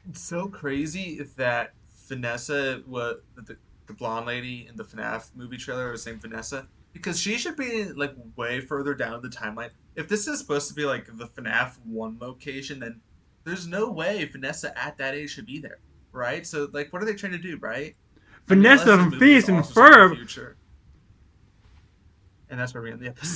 it's so crazy that Vanessa, what the blonde lady in the FNAF movie trailer was named Vanessa, because she should be like way further down the timeline. If this is supposed to be like the FNAF one location, then there's no way Vanessa at that age should be there, right? So like, what are they trying to do, right? I mean, unless Vanessa the from movie is Phineas and also set in the Ferb. future, and that's where we end the episode.